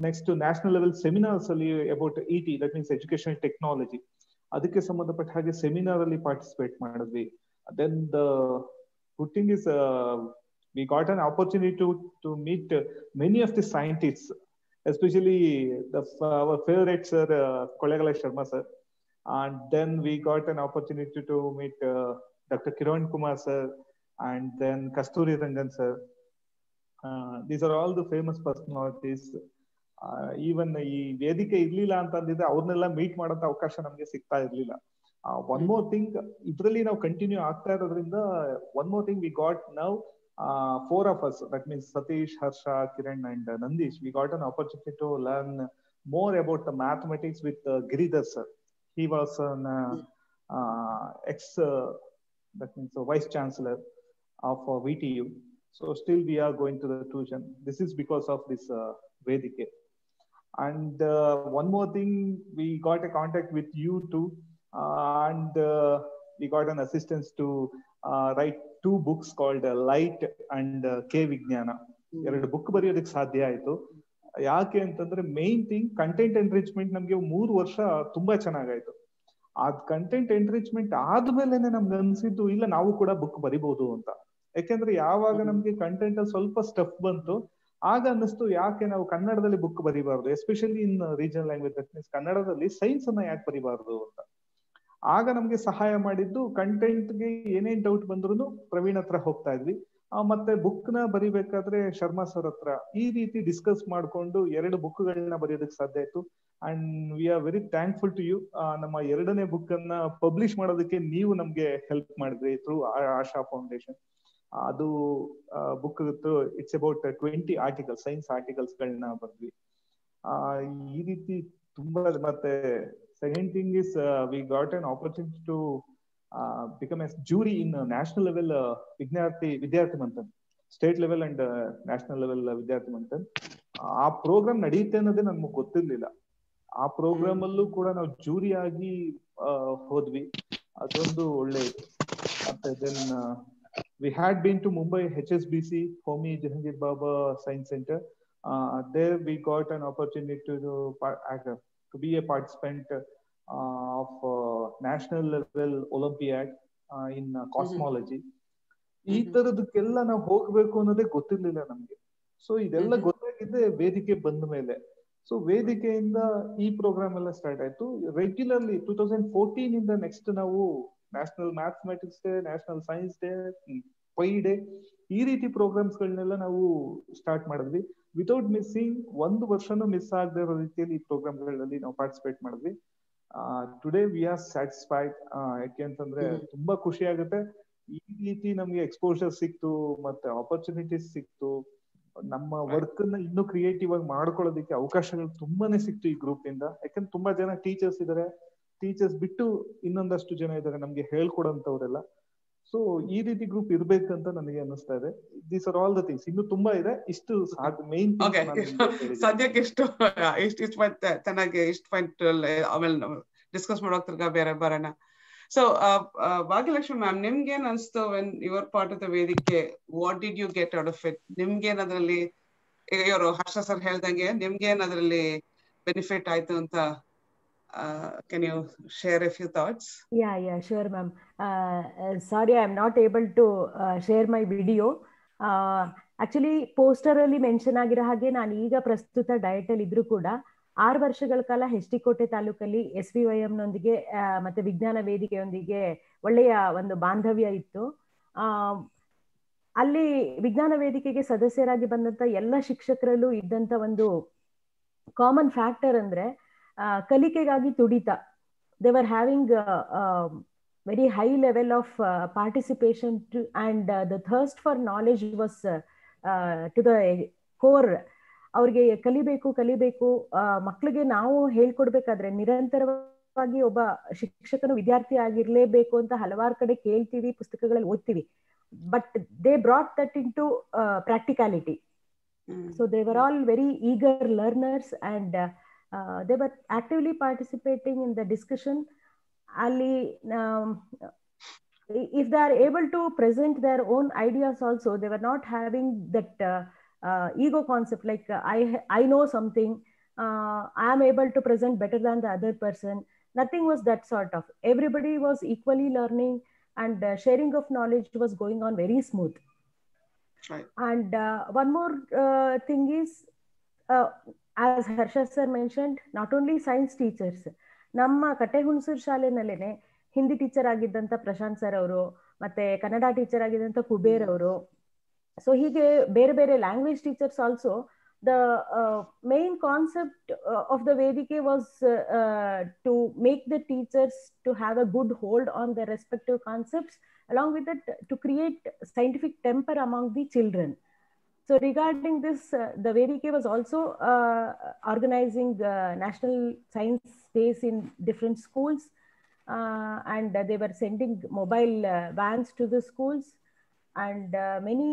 next national level seminars ಅಲ್ಲಿ about ET, that means education technology, ಅದಕ್ಕೆ ಸಂಬಂಧಪಟ್ಟ ಹಾಗೆ seminar ಅಲ್ಲಿ participate ಮಾಡಿದ್ವಿ. Then the good thing is we got an opportunity to meet many of the scientists, especially our favorite sir, Kollegala Sharma sir. And then we got an opportunity to meet Dr. Kiran Kumar sir and then Kasturi Rangan sir. These are all the famous personalities. Even ಈ ವೇದಿಕೆ ಇರ್ಲಿಲ್ಲ ಅಂತಂದಿದ್ರೆ ಅವ್ರನ್ನೆಲ್ಲ meet ಮಾಡೋಂತ ಅವಕಾಶ ನಮ್ಗೆ ಸಿಗ್ತಾ ಇರ್ಲಿಲ್ಲ. One more thing, ಇದ್ರಲ್ಲಿ ನಾವು ಕಂಟಿನ್ಯೂ ಆಗ್ತಾ ಇರೋದ್ರಿಂದ one more thing we got now 4 of us, that means Satish, Harsha, Kiran and Nandish, we got an opportunity to learn more about the mathematics with Giridhar sir. He was an that means a vice chancellor of VTU. So still we are going to the tuition. This is because of this Vedike. And one more thing, we got a contact with you too, and we got an assistance to write 2 books called Light and K Vijnana. 2 book ಬರೆಯೋದಕ್ಕೆ ಸಾಧ್ಯ ಆಯ್ತು. ಯಾಕೆ ಅಂತಂದ್ರೆ main thing content enrichment ನಮ್ಗೆ 3 ವರ್ಷ ತುಂಬಾ ಚೆನ್ನಾಗಾಯ್ತು. ಅದ್ ಕಂಟೆಂಟ್ ಎನ್ರಿಚ್ಮೆಂಟ್ ಆದ್ಮೇಲೆನೆ ನಮ್ಗೆ ಅನ್ಸಿದ್ದು ಇಲ್ಲ ನಾವು ಕೂಡ ಬುಕ್ ಬರಿಬಹುದು ಅಂತ. ಯಾಕೆಂದ್ರೆ ಯಾವಾಗ ನಮ್ಗೆ ಕಂಟೆಂಟ್ ಅಲ್ಲಿ ಸ್ವಲ್ಪ ಸ್ಟಫ್ ಬಂತು, ಆಗ ಅನ್ನಿಸ್ತು ಯಾಕೆ ನಾವು ಕನ್ನಡದಲ್ಲಿ ಬುಕ್ ಬರಿಬಾರ್ದು, especially in regional language, that means ಕನ್ನಡದಲ್ಲಿ ಸೈನ್ಸ್ ಅನ್ನ ಯಾಕೆ ಬರಿಬಾರ್ದು ಅಂತ. ಆಗ ನಮ್ಗೆ ಸಹಾಯ ಮಾಡಿದ್ದು, ಕಂಟೆಂಟ್ಗೆ ಏನೇನ್ ಡೌಟ್ ಬಂದ್ರು ಪ್ರವೀಣ್ ಹತ್ರ ಹೋಗ್ತಾ ಇದ್ವಿ, ಮತ್ತೆ ಬುಕ್ ನ ಬರಿಬೇಕಾದ್ರೆ ಶರ್ಮಾ ಸರ್ ಹತ್ರ, ಈ ರೀತಿ ಡಿಸ್ಕಸ್ ಮಾಡ್ಕೊಂಡು 2 ಬುಕ್ಗಳನ್ನ ಬರೆಯೋದಕ್ಕೆ ಸಾಧ್ಯ ಆಯ್ತು. And we are very thankful to you. ನಮ್ಮ 2ನೇ ಬುಕ್ ಅನ್ನ ಪಬ್ಲಿಷ್ ಮಾಡೋದಕ್ಕೆ ನೀವು ನಮ್ಗೆ ಹೆಲ್ಪ್ ಮಾಡಿದ್ರಿ ಥ್ರೂ ಆಶಾ ಫೌಂಡೇಶನ್. ಅದು book it's about 20 articles, science articles ಗಳನ್ನ ಬರ್ದ್ವಿ. ಈ ರೀತಿ ತುಂಬಾ. ಮತ್ತೆ second thing is we got an opportunity to become a jury in national level Vidyarthi Manthan, state level and national level Vidyarthi Manthan. ಆ ಪ್ರೋಗ್ರಾಮ್ ನಡೆಯುತ್ತೆ ಅನ್ನೋದೇ ನಮ್ಗೆ ಗೊತ್ತಿರ್ಲಿಲ್ಲ. ಆ ಪ್ರೋಗ್ರಾಮ್ ಅಲ್ಲೂ ಕೂಡ ನಾವು ಜೂರಿ ಆಗಿ ಹೋದ್ವಿ, ಅದೊಂದು ಒಳ್ಳೆ ಇತ್ತು. ಮತ್ತೆ then we had been to Mumbai HSBC, Homi Jahangir Baba Science Center. There we got an opportunity to be a participant of national level Olympiad in cosmology. ಈ ತರದಕ್ಕೆಲ್ಲ ನಾವು ಹೋಗ್ಬೇಕು ಅನ್ನೋದೇ ಗೊತ್ತಿರ್ಲಿಲ್ಲ ನಮ್ಗೆ. ಸೊ ಇದೆಲ್ಲ ಗೊತ್ತಾಗಿದ್ದೆ ವೇದಿಕೆ ಬಂದ ಮೇಲೆ. ಸೊ ವೇದಿಕೆಯಿಂದ ಈ ಪ್ರೋಗ್ರಾಮ್ ಎಲ್ಲ ಸ್ಟಾರ್ಟ್ ಆಯ್ತು. ರೆಗ್ಯುಲರ್ಲಿ 2014 ಇಂದ ನೆಕ್ಸ್ಟ್ ನಾವು national mathematics day, national science day, pi day, ಈ ರೀತಿ ಪ್ರೋಗ್ರಾಮ್ಸ್ ಗಳನ್ನೆಲ್ಲ ನಾವು ಸ್ಟಾರ್ಟ್ ಮಾಡಿದ್ವಿ. ವಿತೌಟ್ ಮಿಸ್ಸಿಂಗ್, 1 ವರ್ಷನೂ ಮಿಸ್ ಆಗದೆ ಇರೋ ರೀತಿಯಲ್ಲಿ ಈ ಪ್ರೋಗ್ರಾಮ್ಗಳಲ್ಲಿ ನಾವು ಪಾರ್ಟಿಸಿಪೇಟ್ ಮಾಡಿದ್ವಿ. Today we are satisfied. ಯಾಕೆ ಅಂತಂದ್ರೆ ತುಂಬಾ ಖುಷಿ ಆಗುತ್ತೆ. ಈ ರೀತಿ ನಮ್ಗೆ ಎಕ್ಸ್ಪೋಜರ್ ಸಿಕ್ತು, ಮತ್ತೆ ಆಪರ್ಚುನಿಟೀಸ್ ಸಿಕ್ತು. ನಮ್ಮ ವರ್ಕ್ ನ ಇನ್ನೂ ಕ್ರಿಯೇಟಿವ್ ಆಗಿ ಮಾಡ್ಕೊಳ್ಳೋದಕ್ಕೆ ಅವಕಾಶಗಳು ತುಂಬಾನೇ ಸಿಕ್ತು ಈ ಗ್ರೂಪ್ ಇಂದ. ಯಾಕಂದ್ರೆ ತುಂಬಾ ಜನ ಟೀಚರ್ಸ್ ಇದಾರೆ, ಟೀಚರ್ಸ್ ಬಿಟ್ಟು ಇನ್ನೊಂದಷ್ಟು ಜನ ಇದಾರೆ ನಮ್ಗೆ ಹೇಳ್ಕೊಡಂತವ್ರೆಲ್ಲ. ಸೊ ಈ ರೀತಿ ಗ್ರೂಪ್ ಇರ್ಬೇಕಂತ ನನಗೆ ಅನ್ನಿಸ್ತಾ ಇದೆ. These are all the things. ಇನ್ನು ತುಂಬಾ ಇದೆ, ಇಷ್ಟು ಮೇನ್ ಸದ್ಯಕ್ಕೆ ಇಷ್ಟು ಚೆನ್ನಾಗಿ ಇಷ್ಟು ಪಾಯಿಂಟ್ ಆಮೇಲೆ ಡಿಸ್ಕಸ್ ಮಾಡೋದ್ರಾಗ ಬೇರೆ ಬರೋಣ. ಸೊ ಭಾಗ್ಯಲಕ್ಷ್ಮಿ ಮ್ಯಾಮ್, ನಿಮ್ಗೇನ್ ಅನ್ಸ್ತು when your part of the Vedike? What did you get out of it? ನಿಮ್ಗೇನ್ ಅದ್ರಲ್ಲಿ ಇವರು ಹರ್ಷ ಸರ್ ಹೇಳ್ದಂಗೆ ನಿಮ್ಗೆ ಏನ್ ಅದರಲ್ಲಿ ಬೆನಿಫಿಟ್ ಆಯ್ತು ಅಂತ can you share a few thoughts? Yeah, sure, ma'am. Sorry, I'm not able to share my video. Actually, poster ಅಲ್ಲಿ ಮೆನ್ಷನ್ ಆಗಿರೋ ಹಾಗೆ ನಾನು ಈಗ ಪ್ರಸ್ತುತ ಡಯಟ್ ಅಲ್ಲಿ ಇದ್ರೂ ಕೂಡ 6 ವರ್ಷಗಳ ಕಾಲ ಹೆಚ್ಡಿಕೋಟೆ ತಾಲೂಕಲ್ಲಿ SVYM ನೊಂದಿಗೆ ಮತ್ತೆ ವಿಜ್ಞಾನ ವೇದಿಕೆಯೊಂದಿಗೆ ಒಳ್ಳೆಯ ಒಂದು ಬಾಂಧವ್ಯ ಇತ್ತು. ಅಲ್ಲಿ ವಿಜ್ಞಾನ ವೇದಿಕೆಗೆ ಸದಸ್ಯರಾಗಿ ಬಂದಂತ ಎಲ್ಲ ಶಿಕ್ಷಕರಲ್ಲೂ ಇದ್ದಂತ ಒಂದು ಕಾಮನ್ ಫ್ಯಾಕ್ಟರ್ ಅಂದ್ರೆ ಕಲಿಕೆಗಾಗಿ ತುಡಿತ. They were having very high level of participation and the thirst for knowledge was to the core. ಅವ್ರಿಗೆ ಕಲಿಬೇಕು ಮಕ್ಕಳಿಗೆ ನಾವು ಹೇಳ್ಕೊಡ್ಬೇಕಾದ್ರೆ ನಿರಂತರವಾಗಿ ಒಬ್ಬ ಶಿಕ್ಷಕನು ವಿದ್ಯಾರ್ಥಿ ಆಗಿರ್ಲೇಬೇಕು ಅಂತ ಹಲವಾರು ಕಡೆ ಕೇಳ್ತೀವಿ, ಪುಸ್ತಕಗಳಲ್ಲಿ ಓದ್ತೀವಿ. But they brought that into practicality. So they were all very eager learners and they were actively participating in the discussion. Ali, if they are able to present their own ideas also, they were not having that ego concept like I know something, I am able to present better than the other person. Nothing was that sort of. Everybody was equally learning and sharing of knowledge was going on very smooth. Right. And one more thing is, as Harsha sir mentioned, not only science teachers, ನಮ್ಮ ಕಟ್ಟೆ Hunsur ಶಾಲೆನಲ್ಲೇನೆ Hindi teacher ಆಗಿದ್ದಂತ Prashant sir ಅವರು, ಮತ್ತೆ Kannada teacher ಆಗಿದ್ದಂತ Kuber ಅವರು, so ಹೀಗೆ ಬೇರೆ ಬೇರೆ language teachers also. The main concept of the Vedike was to make the teachers to have a good hold on their respective concepts, along with that to create scientific temper among the children. So regarding this, the Vedike was also organizing national science days in different schools, and they were sending mobile vans to the schools, and many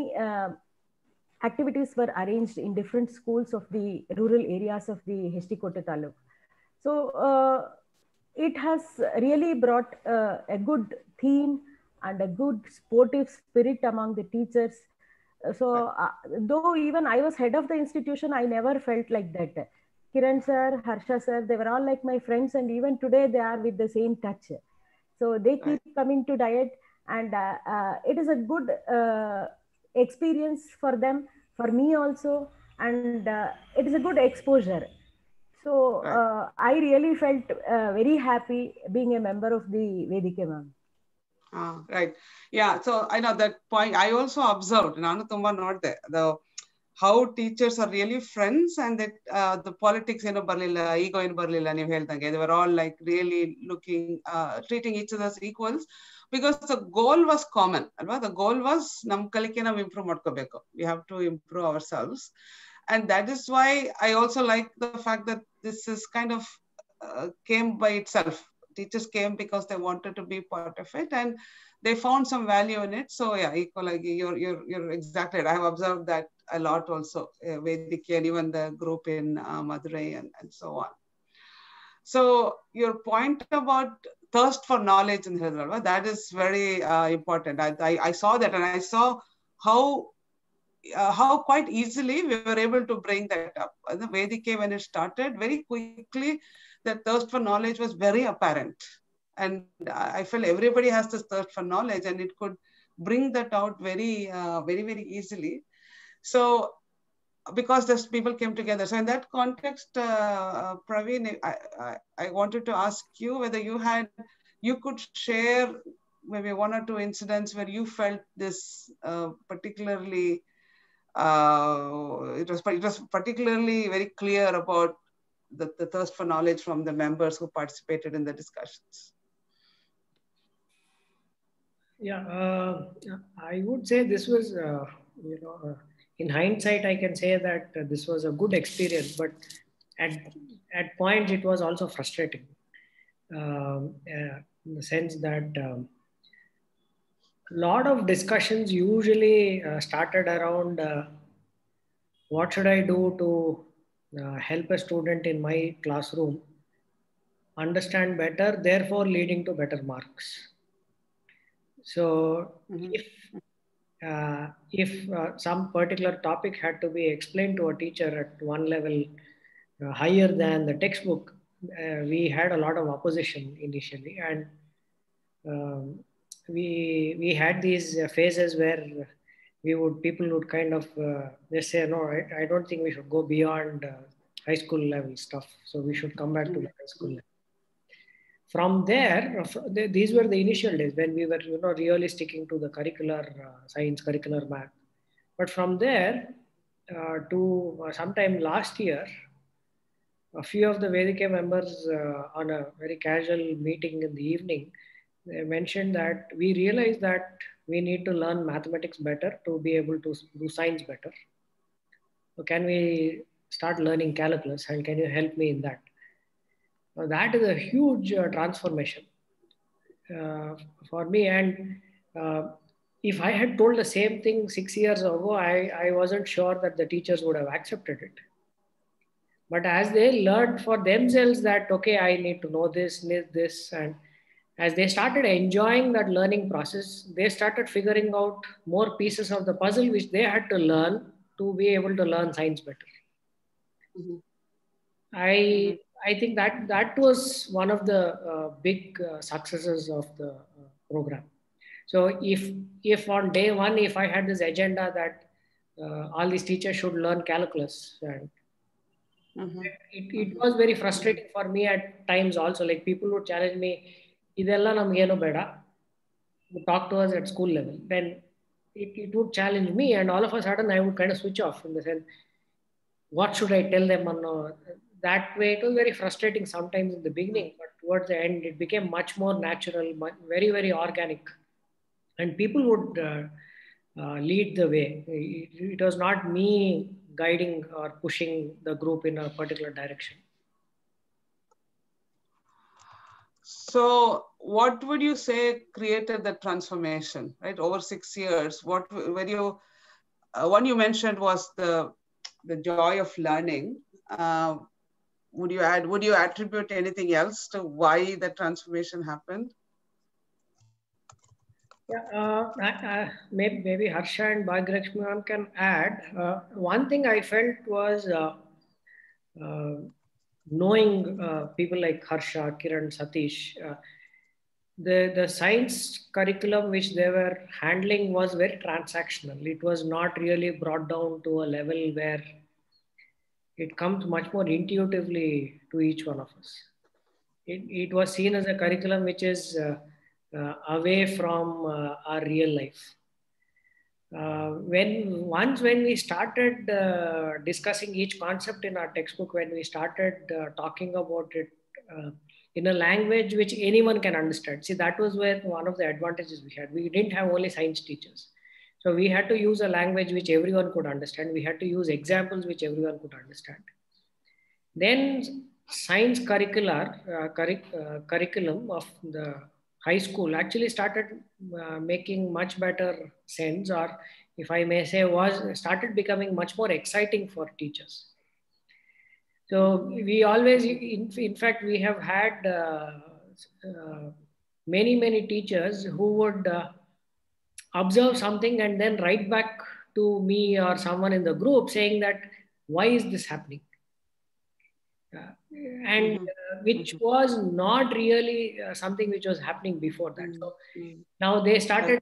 activities were arranged in different schools of the rural areas of the Hestikote Taluk. So it has really brought a good theme and a good sportive spirit among the teachers. So though even I was head of the institution, I never felt like that. Kiran sir, Harsha sir, they were all like my friends, and even today they are with the same touch. So they keep coming to diet, and it is a good experience for them, for me also, and it is a good exposure. So I really felt very happy being a member of the Vedike, ma'am. Right. Yeah. So I know that point. I also observed, Nanu Tumba not there, how teachers are really friends, and that the politics in Barlilla, ego in Barlilla, they were all like really looking, treating each other as equals, because the goal was common. The goal was nam kalike nam improve madkobeko. We have to improve ourselves, and that is why I also like the fact that this is kind of came by itself. Teachers came because they wanted to be part of it, and they found some value in it. So yeah, equally, you're exactly right. I have observed that a lot also, Vedike and even the group in Madurai and so on. So your point about thirst for knowledge in Hyderabad, that is very important. I saw that, and I saw how quite easily we were able to bring that up. The Vedike, when it started, very quickly, that thirst for knowledge was very apparent. And I feel everybody has this thirst for knowledge, and it could bring that out very, very easily. So, because those people came together. So in that context, Praveen, I wanted to ask you whether you could share maybe one or two incidents where you felt this particularly, it was particularly very clear about the thirst for knowledge from the members who participated in the discussions. Yeah, I would say this was, in hindsight, I can say that this was a good experience, but at points it was also frustrating, in the sense that a lot of discussions usually started around what should I do to help a student in my classroom understand better, therefore leading to better marks. So if if some particular topic had to be explained to a teacher at one level higher than the textbook, we had a lot of opposition initially, and we had these phases where people would kind of they say, no, I don't think we should go beyond high school level stuff, so we should come back to the high school level. From there, these were the initial days when we were, really sticking to the curricular science, curricular math. But from there to sometime last year, a few of the Vedike members on a very casual meeting in the evening, they mentioned that we realized that we need to learn mathematics better to be able to do science better. So can we start learning calculus, and can you help me in that? Now that is a huge transformation for me. And if I had told the same thing 6 years ago, I wasn't sure that the teachers would have accepted it. But as they learned for themselves that, okay, I need to know this, and as they started enjoying that learning process, they started figuring out more pieces of the puzzle which they had to learn to be able to learn science better. I think that was one of the big successes of the program. So if on day one, if I had this agenda that all these teachers should learn calculus, and it was very frustrating for me at times also. Like people would challenge me, idella namgeno beda, talk to us at school level. Then it would challenge me, and all of a sudden I would kind of switch off in the sense, what should I tell them? That way, it was very frustrating sometimes in the beginning, but towards the end, it became much more natural, very, very organic. And people would lead the way. It was not me guiding or pushing the group in a particular direction. So what would you say created the transformation, right? Over 6 years, one you mentioned was the joy of learning. Would you attribute anything else to why the transformation happened? Yeah, maybe Harsha and Bhagyarakshmi can add. One thing I felt was knowing people like Harsha, Kiran, Satish, the science curriculum which they were handling was very transactional. It was not really brought down to a level where it comes much more intuitively to each one of us. It was seen as a curriculum which is away from our real life. When we started discussing each concept in our textbook, when we started talking about it in a language which anyone can understand. See, that was where one of the advantages we had. We didn't have only science teachers. So we had to use a language which everyone could understand. We had to use examples which everyone could understand. Then science curriculum of the high school actually started making much better sense, or if I may say, started becoming much more exciting for teachers. So we always, in fact, we have had many teachers who would observe something and then write back to me or someone in the group saying that, why is this happening? Which was not really something which was happening before that. So now they started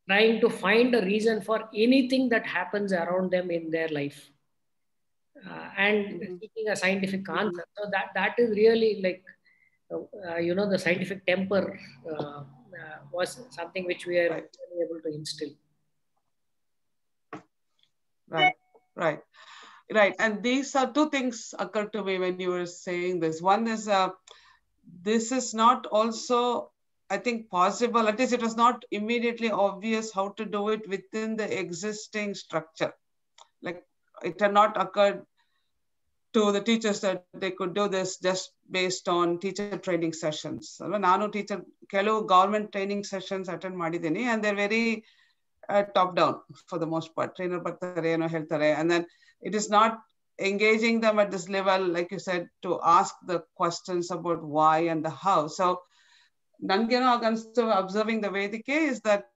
trying to find a reason for anything that happens around them in their life. And seeking a scientific answer. So that is really like, the scientific temper was something which we are able to instill. Right. And these are two things occurred to me when you were saying this. One is, this is not also, I think, possible. At least it was not immediately obvious how to do it within the existing structure. Like, it had not occurred to the teachers that they could do this just based on teacher training sessions. Nanu teacher kelu government training sessions attend madidini, and they're very top down for the most part. Trainer bartare eno heltare, and then it is not engaging them at this level, like you said, to ask the questions about why and the how. So, Nangeno against observing the Vedike is that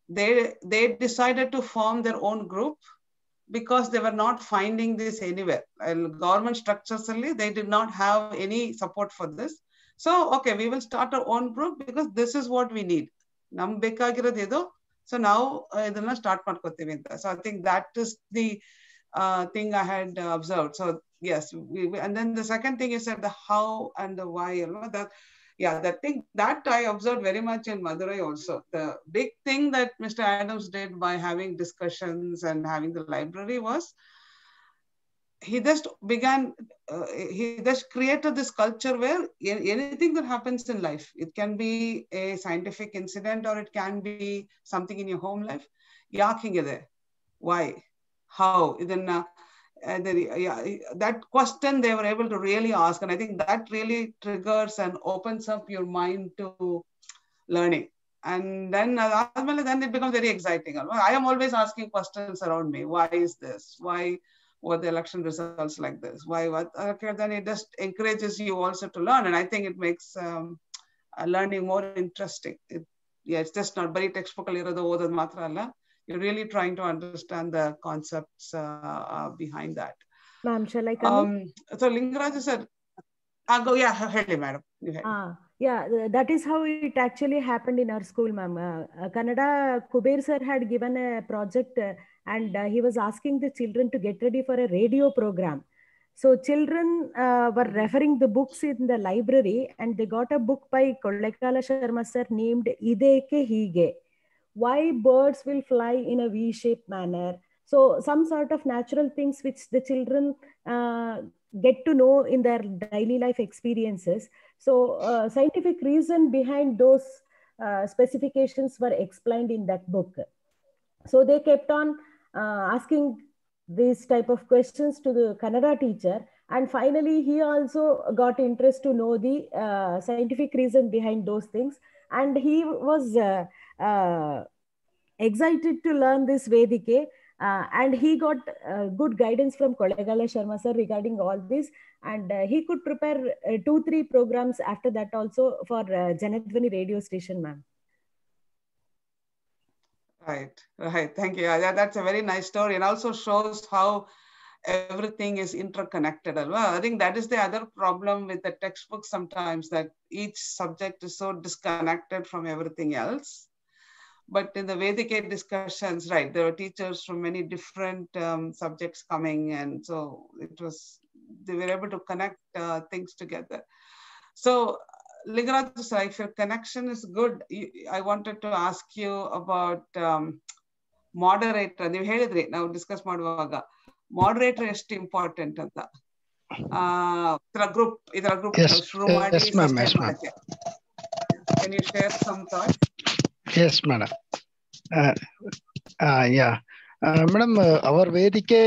they decided to form their own group because they were not finding this anywhere. Government structures, they did not have any support for this. So, okay, we will start our own group because this is what we need. So now, start. So I think that is the thing I had observed. So yes, and then the second thing you said, the how and the why. That thing that I observed very much in Madurai also. The big thing that Mr. Adams did by having discussions and having the library was he just began, he just created this culture where anything that happens in life, it can be a scientific incident or it can be something in your home life. Why? How? Then that question they were able to really ask, and I think that really triggers and opens up your mind to learning. And then it becomes very exciting. I am always asking questions around me. Why is this? Why were the election results like this? Why? What? Okay, then it just encourages you also to learn, and I think it makes learning more interesting. It's just not very textbook. You're really trying to understand the concepts behind that. Ma'am, shall I come? So Lingaraj said, go, yeah, hello, madam. Yeah, that is how it actually happened in our school, ma'am. Kannada, Kuber sir had given a project and he was asking the children to get ready for a radio program. So children were referring the books in the library and they got a book by Kollekala Sharma sir named Ideke Hige. Why birds will fly in a V-shaped manner. So some sort of natural things which the children get to know in their daily life experiences. So scientific reason behind those specifications were explained in that book. So they kept on asking these type of questions to the Kannada teacher. And finally, he also got interest to know the scientific reason behind those things. And he was excited to learn this Vedike. And he got good guidance from Kollegala Sharma sir regarding all this. And he could prepare 2-3 programs after that also for Janadvani radio station, ma'am. Right. Thank you. That's a very nice story, and also shows how everything is interconnected. I think that is the other problem with the textbook sometimes, that each subject is so disconnected from everything else. But in the Vedike discussions, right, there were teachers from many different subjects coming, and so they were able to connect things together. So, Lingaraj sir, if your connection is good, I wanted to ask you about moderator. You ಹೇಳಿದ್ರಿ ನಾವು discuss ಮಾಡುವಾಗ moderator ಎಷ್ಟು important ಅಂತ ಇದರ group ಶುರು ಮಾಡಿ sustain ಮಾಡಕ್ಕೆ. Can you share some thoughts? Yes, madam. Yeah. Madam, our Vedike,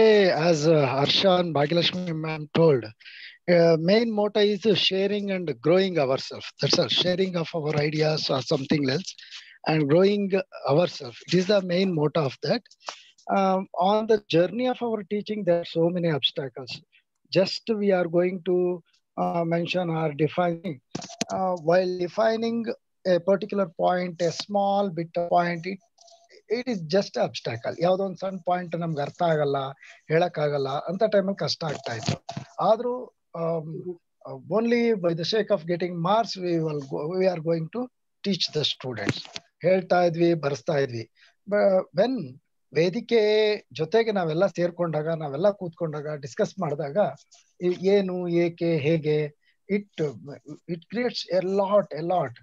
as Harsha and Bhagyalakshmi ma'am told, main motto is sharing and growing ourselves. That's all, sharing of our ideas or something else and growing ourselves. It is the main motto of that. On the journey of our teaching, there are so many obstacles. Just we are going to mention or defining. While defining a particular point, a small bit of point, it is just obstacle. ಯಾವುದೋ ಒಂದು ಸಣ್ಣ point ನಮ್ಗೆ ಅರ್ಥ ಆಗಲ್ಲ, ಹೇಳಕ್ಕಾಗಲ್ಲ ಅಂತ ಟೈಮಲ್ಲಿ ಕಷ್ಟ ಆಗ್ತಾ ಇತ್ತು. ಆದ್ರೂ only by the sake of getting marks we are going to teach the students. ಹೇಳ್ತಾ ಇದ್ವಿ, ಬರೆಸ್ತಾ ಇದ್ವಿ. ವೆನ್ ವೇದಿಕೆ ಜೊತೆಗೆ ನಾವೆಲ್ಲ ಸೇರ್ಕೊಂಡಾಗ, ನಾವೆಲ್ಲ ಕೂತ್ಕೊಂಡಾಗ, ಡಿಸ್ಕಸ್ ಮಾಡಿದಾಗ ಏನು, ಏಕೆ, ಹೇಗೆ, it creates A lot.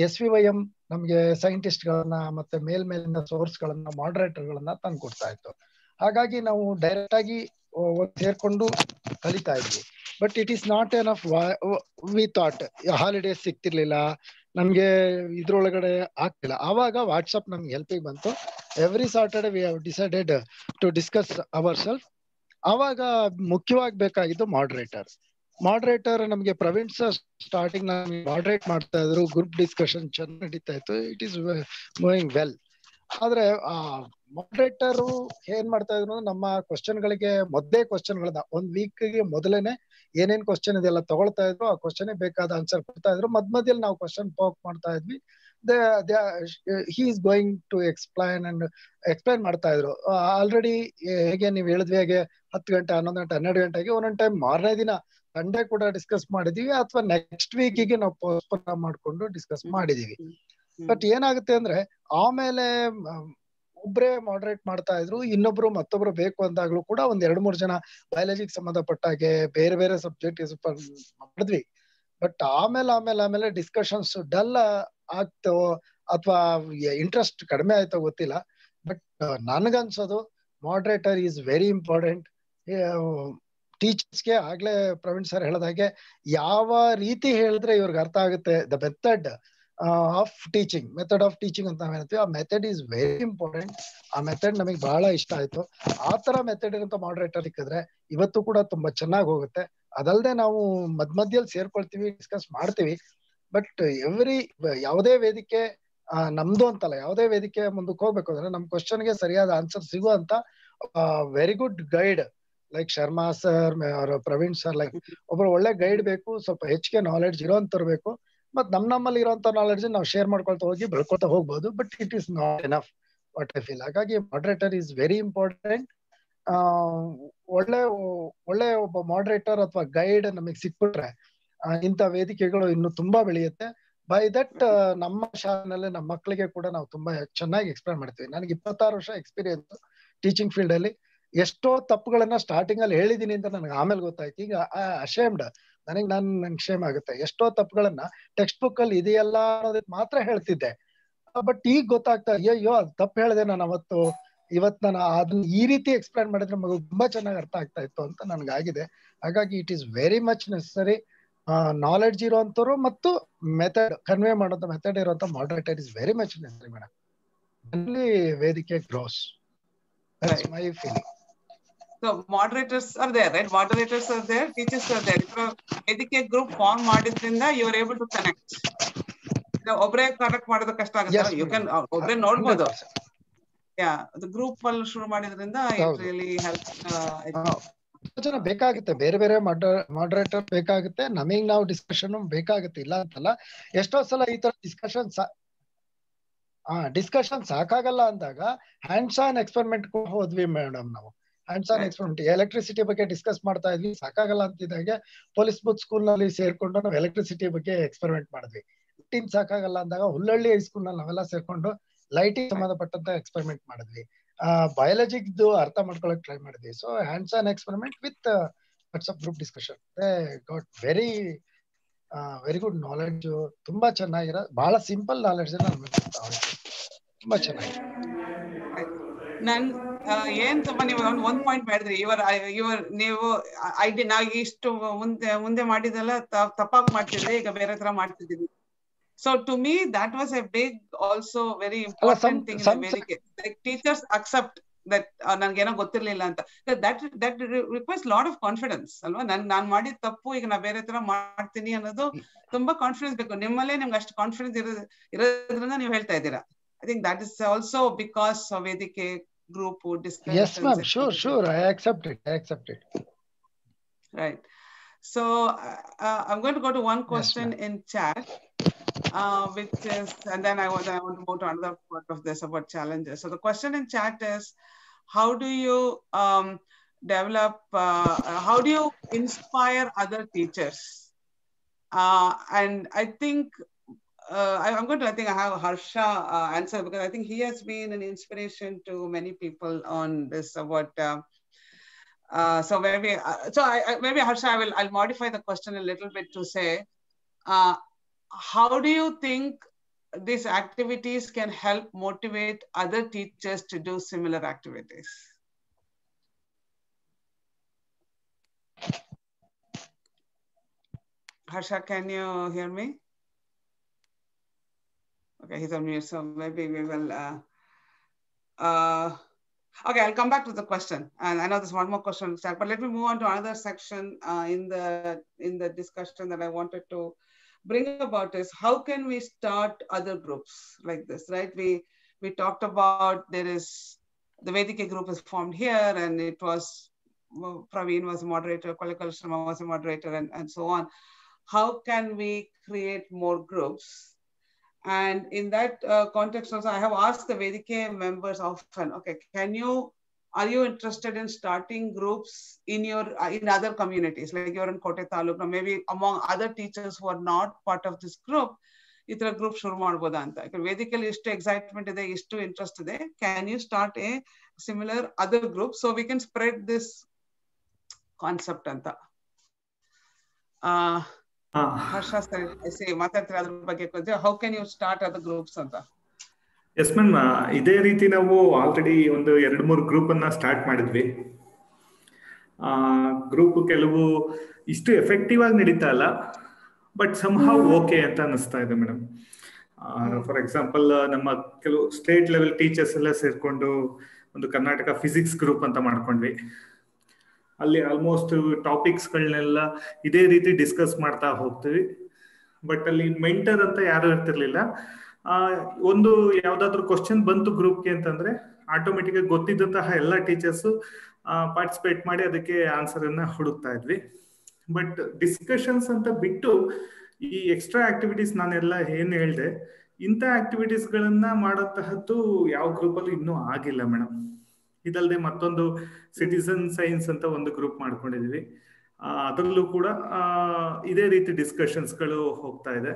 SVYM ನಮ್ಗೆ ಸೈಂಟಿಸ್ಟ್ಗಳನ್ನ ಮತ್ತೆ ಮೇಲ್ಮೇಲಿನ ಸೋರ್ಸ್ಗಳನ್ನ, ಮಾಡರೇಟರ್ಗಳನ್ನ ತಂದು ಕೊಡ್ತಾ ಇತ್ತು. ಹಾಗಾಗಿ ನಾವು ಡೈರೆಕ್ಟ್ ಆಗಿ ಸೇರ್ಕೊಂಡು ಕಲಿತಾ ಇದ್ವಿ. But it is not enough. We thought holidays ಸಿಗ್ತಿರ್ಲಿಲ್ಲ ನಮ್ಗೆ, ಇದ್ರೊಳಗಡೆ ಆಗ್ತಿಲ್ಲ. ಆವಾಗ ವಾಟ್ಸಪ್ ನಮ್ಗೆ ಹೆಲ್ಪಿಗೆ ಬಂತು. Every Saturday we have decided to discuss our self. ಆವಾಗ ಮುಖ್ಯವಾಗಿ ಬೇಕಾಗಿದ್ದು ಮಾಡರೇಟರ್ ನಮ್ಗೆ ಪ್ರವೀಣ್ ಸರ್ ಸ್ಟಾರ್ಟಿಂಗ್ ನಮ್ಗೆ ಮಾಡರೇಟ್ ಮಾಡ್ತಾ ಇದ್ರು. ಗ್ರೂಪ್ ಡಿಸ್ಕಷನ್ ಚೆನ್ನಾಗಿ ನಡೀತಾ ಇತ್ತು. It is going well. ಆದ್ರೆ ಮಾಡರೇಟರ್ ಏನ್ ಮಾಡ್ತಾ ಇದ್ರು, ನಮ್ಮ ಕ್ವಶನ್ಗಳಿಗೆ ಮೊದಲೇ ಕ್ವಶನ್ಗಳನ್ನ ಒಂದ್ ವೀಕ್ಗೆ ಮೊದಲೇನೆ ಏನೇನ್ ಕ್ವಶನ್ ಇದೆಲ್ಲ ತಗೊಳ್ತಾ ಇದ್ರು. ಆ ಕ್ವಶನ್ ಬೇಕಾದ ಆನ್ಸರ್ ಕೊಡ್ತಾ ಇದ್ರು. ಮಧ್ಯದಲ್ಲಿ ನಾವು ಕ್ವಶನ್ ಪೋಕ್ ಮಾಡ್ತಾ ಇದ್ವಿ. he is going to explain ಮಾಡ್ತಾ ಇದ್ರು. ಆಲ್ರೆಡಿ ಹೇಗೆ ನೀವು ಹೇಳಿದ್ವಿ, ಹೇಗೆ 10 ಗಂಟೆ 11 ಗಂಟೆ 12 ಗಂಟೆಗೆ ಒಂದೊಂದು ಟೈಮ್ ಮಾರನೇ ದಿನ ಸಂಡೇ ಕೂಡ ಡಿಸ್ಕಸ್ ಮಾಡಿದೀವಿ, ಅಥವಾ ನೆಕ್ಸ್ಟ್ ವೀಕಿಗೆ ನಾವು ಪೋಸ್ಟ್ಪೋನ್ ಮಾಡ್ಕೊಂಡು ಡಿಸ್ಕಸ್ ಮಾಡಿದೀವಿ. ಬಟ್ ಏನಾಗುತ್ತೆ ಅಂದ್ರೆ ಆಮೇಲೆ ಒಬ್ರೇ ಮಾಡರೇಟ್ ಮಾಡ್ತಾ ಇದ್ರು, ಇನ್ನೊಬ್ರು ಮತ್ತೊಬ್ರು ಬೇಕು ಅಂದಾಗ್ಲೂ ಕೂಡ ಒಂದ್ 2-3 ಜನ ಬಯಾಲಜಿಗೆ ಸಂಬಂಧಪಟ್ಟಾಗೆ ಬೇರೆ ಬೇರೆ ಸಬ್ಜೆಕ್ಟ್ ಮಾಡಿದ್ವಿ. ಬಟ್ ಆಮೇಲೆ ಡಿಸ್ಕಷನ್ಸ್ ಡಲ್ ಆಗ್ತೋ ಅಥವಾ ಇಂಟ್ರೆಸ್ಟ್ ಕಡಿಮೆ ಆಯ್ತೋ ಗೊತ್ತಿಲ್ಲ. ಬಟ್ ನನ್ಗನ್ಸೋದು ಮಾಡರೇಟರ್ ಈಸ್ ವೆರಿ ಇಂಪಾರ್ಟೆಂಟ್. ಟೀಚರ್ಸ್ಗೆ ಆಗ್ಲೇ ಪ್ರವೀಣ್ ಸರ್ ಹೇಳದಾಗೆ ಯಾವ ರೀತಿ ಹೇಳಿದ್ರೆ ಇವ್ರಿಗೆ ಅರ್ಥ ಆಗುತ್ತೆ, ದ ಮೆಥಡ್ ಆಫ್ ಟೀಚಿಂಗ್ ಅಂತ ಹೇಳ್ತೀವಿ, ಆ ಮೆಥಡ್ ಈಸ್ ವೆರಿ ಇಂಪಾರ್ಟೆಂಟ್. ಆ ಮೆಥಡ್ ನಮಗೆ ಬಹಳ ಇಷ್ಟ ಆಯ್ತು. ಆ ತರ ಮೆಥಡ್ ಇರುವಂತ ಮಾಡರೇಟರ್ ಸಿಕ್ಕಿದ್ರೆ ಇವತ್ತು ಕೂಡ ತುಂಬಾ ಚೆನ್ನಾಗಿ ಹೋಗುತ್ತೆ. ಅದಲ್ಲದೆ ನಾವು ಮಧ್ಯದಲ್ಲಿ ಸೇರ್ಕೊಳ್ತೀವಿ, ಡಿಸ್ಕಸ್ ಮಾಡ್ತೀವಿ. ಬಟ್ ಯಾವುದೇ ವೇದಿಕೆ ನಮ್ದು ಅಂತಲ್ಲ, ಯಾವುದೇ ವೇದಿಕೆ ಮುಂದಕ್ಕೆ ಹೋಗ್ಬೇಕು ಅಂದ್ರೆ ನಮ್ ಕ್ವಶನ್ಗೆ ಸರಿಯಾದ ಆನ್ಸರ್ ಸಿಗುವಂತ very good guide like Sharma sir, Praveen sir, like ಒಬ್ರು ಒಳ್ಳೆ ಗೈಡ್ ಬೇಕು, ಸ್ವಲ್ಪ ಹೆಚ್ಚಿಗೆ ನಾಲೆಡ್ಜ್ ಇರೋಂತವ್ರು ಬೇಕು. ಮತ್ ನಮ್ಮಲ್ಲಿ ಇರುವಂತ ನಾಲೆಡ್ಜ್ ನಾವು ಶೇರ್ ಮಾಡ್ಕೊಳ್ತಾ ಹೋಗಿ ಬೆಳ್ಕೊಳ್ತಾ ಹೋಗ್ಬೋದು. But it is not enough what I feel. ಹಾಗಾಗಿ ಮಾಡರೇಟರ್ ಈಸ್ ವೆರಿ ಇಂಪಾರ್ಟೆಂಟ್. ಒಳ್ಳೆ ಒಬ್ಬ ಮಾಡರೇಟರ್ ಅಥವಾ ಗೈಡ್ ನಮಗೆ ಸಿಕ್ಬಿಟ್ರೆ ಇಂಥ ವೇದಿಕೆಗಳು ಇನ್ನು ತುಂಬಾ ಬೆಳೆಯುತ್ತೆ. ಬೈ ದಟ್ ನಮ್ಮ ಶಾಲೆನಲ್ಲಿ ನಮ್ಮ ಮಕ್ಕಳಿಗೆ ಕೂಡ ನಾವು ತುಂಬಾ ಚೆನ್ನಾಗಿ ಎಕ್ಸ್ಪ್ಲೇನ್ ಮಾಡ್ತೀವಿ. ನನಗೆ 26 ವರ್ಷ ಎಕ್ಸ್ಪೀರಿಯನ್ಸ್ ಟೀಚಿಂಗ್ ಫೀಲ್ಡ್ ಅಲ್ಲಿ. ಎಷ್ಟೋ ತಪ್ಪುಗಳನ್ನ ಸ್ಟಾರ್ಟಿಂಗ್ ಅಲ್ಲಿ ಹೇಳಿದೀನಿ ಅಂತ ನನಗೆ ಆಮೇಲೆ ಗೊತ್ತಾಯ್ತು. ಈಗ ಅಶೇಮ್ಡ್ ನಂಗೆ ಶೇಮ್ ಆಗುತ್ತೆ. ಎಷ್ಟೋ ತಪ್ಪುಗಳನ್ನ ಟೆಕ್ಸ್ಟ್ ಬುಕ್ ಅಲ್ಲಿ ಇದೆಯಲ್ಲ ಅನ್ನೋದಕ್ಕೆ ಮಾತ್ರ ಹೇಳ್ತಿದ್ದೆ. ಬಟ್ ಈಗ ಗೊತ್ತಾಗ್ತಾ, ಅಯ್ಯೋ ಅದು ತಪ್ಪು ಹೇಳಿದೆ ನಾನು ಇವತ್ತು ನಾನು ಅದನ್ನ ಈ ರೀತಿ ಎಕ್ಸ್ಪ್ಲೇನ್ ಮಾಡಿದ್ರೆ ಮಗು ತುಂಬಾ ಚೆನ್ನಾಗಿ ಅರ್ಥ ಆಗ್ತಾ ಇತ್ತು ಅಂತ ನನ್ಗಾಗಿದೆ. ಹಾಗಾಗಿ it is very much necessary. Knowledge ಇರುವಂತವ್ರು ಮತ್ತು ಮೆಥಡ್ ಕನ್ವೆ ಮಾಡೋಂಥ ಮೆಥಡ್ ಇರುವಂತ moderator is very much necessary madam. ಅಲ್ಲಿ Vedike grows. That's my feeling. So moderators are there, right? Moderators are there, teachers are there. If Vedike group form ಮಾಡಿದ್ರಿಂದ you are able to connect. ಒಬ್ರೇ connect ಮಾಡೋದು ಕಷ್ಟ ಆಗುತ್ತೆ. You can ಒಬ್ರೇ ನೋಡ್ಬೋದು. Yeah, the group ಅಲ್ಲಿ ಶುರು ಮಾಡಿದ್ರಿಂದ it really helps. ಜನ ಬೇಕಾಗುತ್ತೆ, ಬೇರೆ ಬೇರೆ ಮಾಡರೇಟರ್ ಬೇಕಾಗುತ್ತೆ. ನಮಗ್ ನಾವು ಡಿಸ್ಕಷನ್ ಬೇಕಾಗುತ್ತೆ, ಇಲ್ಲ ಅಂತಲ್ಲ. ಎಷ್ಟೋ ಸಲ ಈ ತರ ಡಿಸ್ಕಷನ್ ಸಾಕಾಗಲ್ಲ ಅಂದಾಗ ಹ್ಯಾಂಡ್ಸ್ ಆನ್ ಎಕ್ಸ್ಪೆರಿಮೆಂಟ್ ಹೋದ್ವಿ ಮೇಡಮ್. ನಾವು ಹ್ಯಾಂಡ್ಸ್ ಆನ್ ಎಕ್ಸ್ಪೆರಿಮೆಂಟ್ ಎಲೆಕ್ಟ್ರಿಸಿಟಿ ಬಗ್ಗೆ ಡಿಸ್ಕಸ್ ಮಾಡ್ತಾ ಇದ್ವಿ, ಸಾಕಾಗಲ್ಲ ಅಂತಿದ್ದಾಗೆ ಪೊಲೀಸ್ ಬುಕ್ ಸ್ಕೂಲ್ ನಲ್ಲಿ ಸೇರ್ಕೊಂಡು ನಾವು ಎಲೆಕ್ಟ್ರಿಸಿಟಿ ಬಗ್ಗೆ ಎಕ್ಸ್ಪೆರಿಮೆಂಟ್ ಮಾಡಿದ್ವಿ. ಸಾಕಾಗಲ್ಲ ಅಂದಾಗ ಹುಲ್ಲಳ್ಳಿ ಹೈಸ್ಕೂಲ್ ನಲ್ಲಿ ನಾವೆಲ್ಲ ಸೇರ್ಕೊಂಡು ಲೈಟಿಂಗ್ ಸಂಬಂಧಪಟ್ಟಂತ ಎಕ್ಸ್ಪೆರಿಮೆಂಟ್ ಮಾಡಿದ್ವಿ. ಬಯಾಲಜಿದು ಅರ್ಥ ಮಾಡ್ಕೊಳಕ್ ಟ್ರೈ ಮಾಡಿದ್ವಿ. So hands on experiment with WhatsApp group discussion got very good knowledge. ತುಂಬಾ ಚೆನ್ನಾಗಿರೋ, ಬಹಳ ಸಿಂಪಲ್ ನಾಲೆಡ್ಜ್ ತುಂಬಾ ಚೆನ್ನಾಗಿದೆ. ನನ್ ಏನ್ ತುಂಬಾ ನೀವು ಒಂದ್ ಪಾಯಿಂಟ್ ಮಾಡಿದ್ರಿ, ನೀವು ನಾವು ಇಷ್ಟು ಮುಂದೆ ಮಾಡಿದೆಲ್ಲ ತಪ್ಪಾಗಿ ಮಾಡ್ತಿದ್ರಿ, ಈಗ ಬೇರೆ ತರ ಮಾಡ್ತಿದ್ದೀವಿ. So to me that was a big, also very important thing in the Vedike. Like teachers accept that ನನಗೇನೋ ಗೊತ್ತಿರ್ಲಿಲ್ಲ ಅಂತ. That requires lot of confidence ಅಲ್ವಾ. ನಾನ್ ಮಾಡಿದ ತಪ್ಪು ಈಗ ನಾ ಬೇರೆ ತರ ಮಾಡ್ತೀನಿ ಅನ್ನೋದು ತುಂಬಾ ಕಾನ್ಫಿಡೆನ್ಸ್ ಬೇಕು. ನಿಮ್ಮಲ್ಲೇ ನಿಮ್ಗೆ ಅಷ್ಟು ಕಾನ್ಫಿಡೆನ್ಸ್ ಇರೋದ್ರಿಂದ ನೀವು ಹೇಳ್ತಾ ಇದ್ದೀರಾ. I think that is also because of Vedike group discussions. Yes ma'am, sure, I accept it. Right. So I'm going to go to one question in chat, which is, and then I want to go to another part of this about challenges. So the question in chat is, how do you develop, how do you inspire other teachers? And I think I'm going to, I think I have Harsha answer, because I think he has been an inspiration to many people on this about so maybe maybe Harsha, I'll modify the question a little bit to say, how do you think these activities can help motivate other teachers to do similar activities? Harsha, can you hear me? Okay, he's on mute, so maybe we will okay, I'll come back to the question. And I know there's one more question, but let me move on to another section in the discussion that I wanted to bring about is, how can we start other groups like this, right? We talked about, there is the Vedike group is formed here, and it was Praveen was a moderator, Kolakal Sharma was a moderator, and so on. How can we create more groups? And in that context also, I have asked the Vedike members often, okay, are you interested in starting groups in other communities, like you're in Kote Taluk, or maybe among other teachers who are not part of this group, itra group shuru ಮಾಡಬಹುದಾ ಅಂತ. ವೇದಿಕೆಯಲ್ಲಿ ಎಷ್ಟು excitement ಇದೆ, ಎಷ್ಟು interest ಇದೆ, can you start a similar other group so we can spread this concept ಅಂತ. Harsha sir ಮಾತಾಡ್ತೀರಾ ಅದ್ರ ಬಗ್ಗೆ? How can you start other groups ಅಂತ? ಎಸ್ ಮ್ಯಾಮ್, ಇದೇ ರೀತಿ ನಾವು ಆಲ್ರೆಡಿ ಒಂದು 2-3 ಗ್ರೂಪ್ ಅನ್ನ ಸ್ಟಾರ್ಟ್ ಮಾಡಿದ್ವಿ. ಗ್ರೂಪ್ ಕೆಲವು ಇಷ್ಟು ಎಫೆಕ್ಟಿವ್ ಆಗಿ ನಡೀತಾ ಇಲ್ಲ, ಬಟ್ ಸಮ್ಹೌ ಓಕೆ ಅಂತ ಅನಿಸ್ತಾ ಇದೆ ಮೇಡಮ್. ಫಾರ್ ಎಕ್ಸಾಂಪಲ್, ನಮ್ಮ ಕೆಲವು ಸ್ಟೇಟ್ ಲೆವೆಲ್ ಟೀಚರ್ಸ್ ಎಲ್ಲ ಸೇರ್ಕೊಂಡು ಒಂದು ಕರ್ನಾಟಕ ಫಿಸಿಕ್ಸ್ ಗ್ರೂಪ್ ಅಂತ ಮಾಡ್ಕೊಂಡ್ವಿ. ಅಲ್ಲಿ ಆಲ್ಮೋಸ್ಟ್ ಟಾಪಿಕ್ಸ್ಗಳನ್ನೆಲ್ಲ ಇದೇ ರೀತಿ ಡಿಸ್ಕಸ್ ಮಾಡ್ತಾ ಹೋಗ್ತೀವಿ. ಬಟ್ ಅಲ್ಲಿ ಮೆಂಟರ್ ಅಂತ ಯಾರು ಇರ್ತಿರ್ಲಿಲ್ಲ. ಒಂದು ಯಾವ್ದಾದ್ರು ಕ್ವಶನ್ ಬಂತು ಗ್ರೂಪ್ಗೆ ಅಂತಂದ್ರೆ ಆಟೋಮೆಟಿಕ್ ಆಗಿ ಗೊತ್ತಿದ್ದಂತಹ ಎಲ್ಲ ಟೀಚರ್ಸ್ ಪಾರ್ಟಿಸಿಪೇಟ್ ಮಾಡಿ ಅದಕ್ಕೆ ಆನ್ಸರ್ ಅನ್ನ ಹುಡುಕ್ತಾ ಇದ್ವಿ. ಬಟ್ ಡಿಸ್ಕಷನ್ಸ್ ಅಂತ ಬಿಟ್ಟು ಈ ಎಕ್ಸ್ಟ್ರಾ ಆಕ್ಟಿವಿಟೀಸ್ ನಾನೆಲ್ಲ ಏನ್ ಹೇಳ್ದೆ, ಇಂಥ ಆಕ್ಟಿವಿಟೀಸ್ ಗಳನ್ನ ಮಾಡೋಂತಹದ್ದು ಯಾವ ಗ್ರೂಪ್ ಅಲ್ಲಿ ಇನ್ನೂ ಆಗಿಲ್ಲ ಮೇಡಮ್. ಇದಲ್ಲದೆ ಮತ್ತೊಂದು ಸಿಟಿಸನ್ ಸೈನ್ಸ್ ಅಂತ ಒಂದು ಗ್ರೂಪ್ ಮಾಡ್ಕೊಂಡಿದೀವಿ. ಅದರಲ್ಲೂ ಕೂಡ ಇದೇ ರೀತಿ ಡಿಸ್ಕಷನ್ಸ್ಗಳು ಹೋಗ್ತಾ ಇದೆ.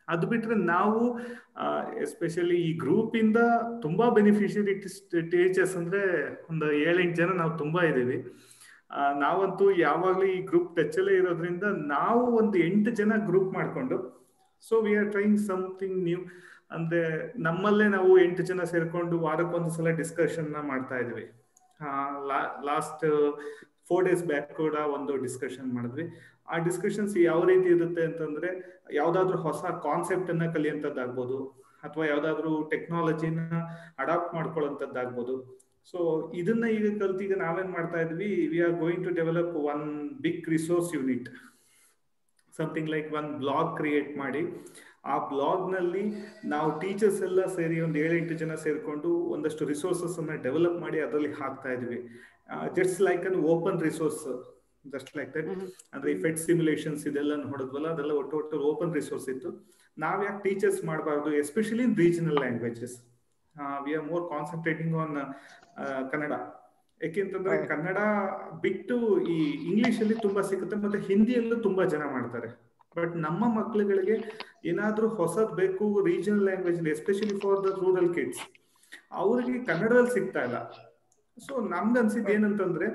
ಅದು ಬಿಟ್ರೆ ನಾವು ಎಸ್ಪೆಷಲಿ ಈ ಗ್ರೂಪ್ ಇಂದ ತುಂಬಾ ಬೆನಿಫಿಷಿಯರಿ ಟೀಚರ್ಸ್ ಅಂದ್ರೆ ಒಂದು 7-8 ಜನ ನಾವು ತುಂಬಾ ಇದ್ದೀವಿ. ನಾವಂತೂ ಯಾವಾಗ್ಲೂ ಈ ಗ್ರೂಪ್ ಟಚ್ ಅಲ್ಲೇ ಇರೋದ್ರಿಂದ ನಾವು ಒಂದು 8 ಜನ ಗ್ರೂಪ್ ಮಾಡ್ಕೊಂಡು, so we are trying something new. ಅಂದ್ರೆ ನಮ್ಮಲ್ಲೇ ನಾವು 8 ಜನ ಸೇರ್ಕೊಂಡು ವಾರಕ್ಕೊಂದು ಸಲ ಡಿಸ್ಕಷನ್ ಮಾಡ್ತಾ ಇದ್ವಿ. ಲಾಸ್ಟ್ 4 days ಬ್ಯಾಕ್ ಕೂಡ ಒಂದು ಡಿಸ್ಕಷನ್ ಮಾಡಿದ್ವಿ. ಆ ಡಿಸ್ಕಷನ್ಸ್ ಯಾವ ರೀತಿ ಇರುತ್ತೆ ಅಂತಂದ್ರೆ, ಯಾವ್ದಾದ್ರು ಹೊಸ ಕಾನ್ಸೆಪ್ಟ್ ಅನ್ನ ಕಲಿಯುವಂತದ್ದಾಗ್ಬೋದು, ಅಥವಾ ಯಾವ್ದಾದ್ರು ಟೆಕ್ನಾಲಜಿನ ಅಡಾಪ್ಟ್ ಮಾಡ್ಕೊಳ್ಳುವಂತದ್ದಾಗ್ಬೋದು. ಸೊ ಇದನ್ನ ಈಗ ಕಲ್ತೀಗ ನಾವೇನ್ ಮಾಡ್ತಾ ಇದ್ವಿ, we are going to develop one big resource unit, something like one blog create ಮಾಡಿ, ಆ ಬ್ಲಾಗ್ ನಲ್ಲಿ ನಾವು ಟೀಚರ್ಸ್ ಎಲ್ಲ ಸೇರಿ ಒಂದು 7-8 ಜನ ಸೇರ್ಕೊಂಡು ಒಂದಷ್ಟು ರಿಸೋರ್ಸಸ್ ಅನ್ನ ಡೆವಲಪ್ ಮಾಡಿ ಅದರಲ್ಲಿ ಹಾಕ್ತಾ ಇದ್ವಿ. Just like an open resource, just like that. ಅಂದ್ರೆ ಇಫೆಕ್ಟ್ ಸಿಮ್ಯುಲೇಷನ್ಸ್ ಇದೆಲ್ಲ ಹೊಡೆದ್ವಲ್ಲ, ಅದೆಲ್ಲ ಒಟ್ಟು ಓಪನ್ ರಿಸೋರ್ಸ್ ಇತ್ತು. ನಾವ್ ಯಾಕೆ ಟೀಚರ್ಸ್ ಮಾಡಬಾರ್ದು, especially in regional languages. We are more concentrating on Kannada. ಯಾಕೆಂತಂದ್ರೆ ಕನ್ನಡ ಬಿಟ್ಟು ಈ ಇಂಗ್ಲಿಷ್ ಅಲ್ಲಿ ತುಂಬಾ ಸಿಗುತ್ತೆ, ಮತ್ತೆ ಹಿಂದಿಯಲ್ಲೂ ತುಂಬಾ ಜನ ಮಾಡ್ತಾರೆ. ಬಟ್ ನಮ್ಮ ಮಕ್ಕಳುಗಳಿಗೆ ಏನಾದ್ರೂ ಹೊಸದ್ ಬೇಕು ರೀಜನಲ್ ಲ್ಯಾಂಗ್ವೇಜ್ ಅಲ್ಲಿ, especially for the rural kids, ಅವ್ರಿಗೆ ಕನ್ನಡದಲ್ಲಿ ಸಿಗ್ತಾ ಇಲ್ಲ. ಸೊ ನಮ್ಗೆ ಅನ್ಸಿದ್ದು ಏನಂತಂದ್ರೆ,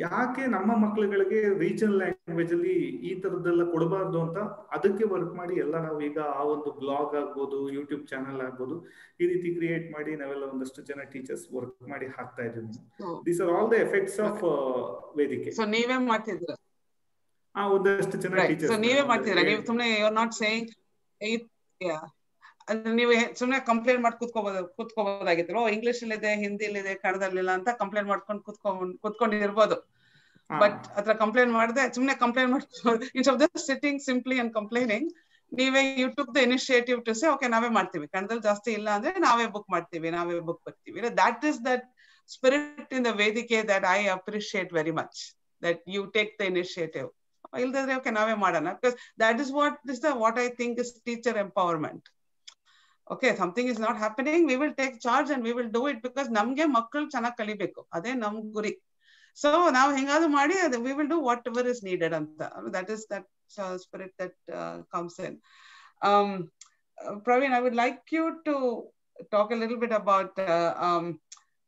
ಯಾಕೆ ನಮ್ಮ ಮಕ್ಕಳುಗಳಿಗೆ ರೀಜನಲ್ ಲ್ಯಾಂಗ್ವೇಜ್ ಅಲ್ಲಿ ಈ ತರದ್ದೆಲ್ಲ ಕೊಡಬಾರ್ದು ಅಂತ ಅದಕ್ಕೆ ವರ್ಕ್ ಮಾಡಿ ಎಲ್ಲ ನಾವು ಈಗ ಆ ಒಂದು ಬ್ಲಾಗ್ ಆಗ್ಬೋದು, ಯೂಟ್ಯೂಬ್ ಚಾನಲ್ ಆಗ್ಬೋದು, ಈ ರೀತಿ ಕ್ರಿಯೇಟ್ ಮಾಡಿ ನಾವೆಲ್ಲ ಒಂದಷ್ಟು ಜನ ಟೀಚರ್ಸ್ ವರ್ಕ್ ಮಾಡಿ ಹಾಕ್ತಾ ಇದ್ದೀವಿ. These are all the effects of ವೇದಿಕೆ. ಸೊ ನೀವೇ ಮಾಡ್ತಿದ್ರ? ಒಂದಷ್ಟು ಜನ ಟೀಚರ್ಸ್ ನೀವೇ ಮಾಡ್ತಿದ್ರ? ನೀವು ಸುಮ್ನೆ ಯು ಆರ್ ನಾಟ್ ಸೇಯಿಂಗ್ ಅಂದ್ರೆ ನೀವು ಸುಮ್ನೆ ಕಂಪ್ಲೇಂಟ್ ಮಾಡಿ ಕೂತ್ಕೋಬಹುದಾಗಿತ್ತು. ಇಂಗ್ಲಿಷ್ ಅಲ್ಲಿದೆ, ಹಿಂದಿಲಿದೆ, ಕನ್ನಡದಲ್ಲಿಲ್ಲ ಅಂತ ಕಂಪ್ಲೇಂಟ್ ಮಾಡ್ಕೊಂಡು ಕೂತ್ಕೊಂಡಿರ್ಬೋದು. ಬಟ್ ಅದ್ರ ಕಂಪ್ಲೇಂಟ್ ಮಾಡದೆ ಸುಮ್ನೆ ಕಂಪ್ಲೇಂಟ್ ಮಾಡ್ಕೊಂಡು, instead of just sitting simply and complaining, ನೀವೇ you took the initiative to say okay ನಾವೇ ಮಾಡ್ತೀವಿ, ಕನ್ನಡದಲ್ಲಿ ಜಾಸ್ತಿ ಇಲ್ಲ ಅಂದ್ರೆ ನಾವೇ ಬುಕ್ ಮಾಡ್ತೀವಿ, ನಾವೇ ಬುಕ್ ಬರ್ತೀವಿ. That is that spirit in the ವೇದಿಕೆ that I appreciate very much, that you take the initiative. ಇಲ್ದಿದ್ರೆ ಓಕೆ ನಾವೇ ಮಾಡೋಣ, because that is what I think is teacher empowerment. Okay, something is not happening, we will take charge and we will do it, because ನಮ್ಗೆ ಮಕ್ಕಳು ಚೆನ್ನಾಗಿ ಕಲಿಬೇಕು, ಅದೇ ನಮ್ ಗುರಿ. ಸೊ ನಾವು ಹೆಂಗಾದ್ರು ಮಾಡಿ we will do whatever is needed ಅಂತ. That is that spirit that comes in. Praveen, I would like you to talk a little bit about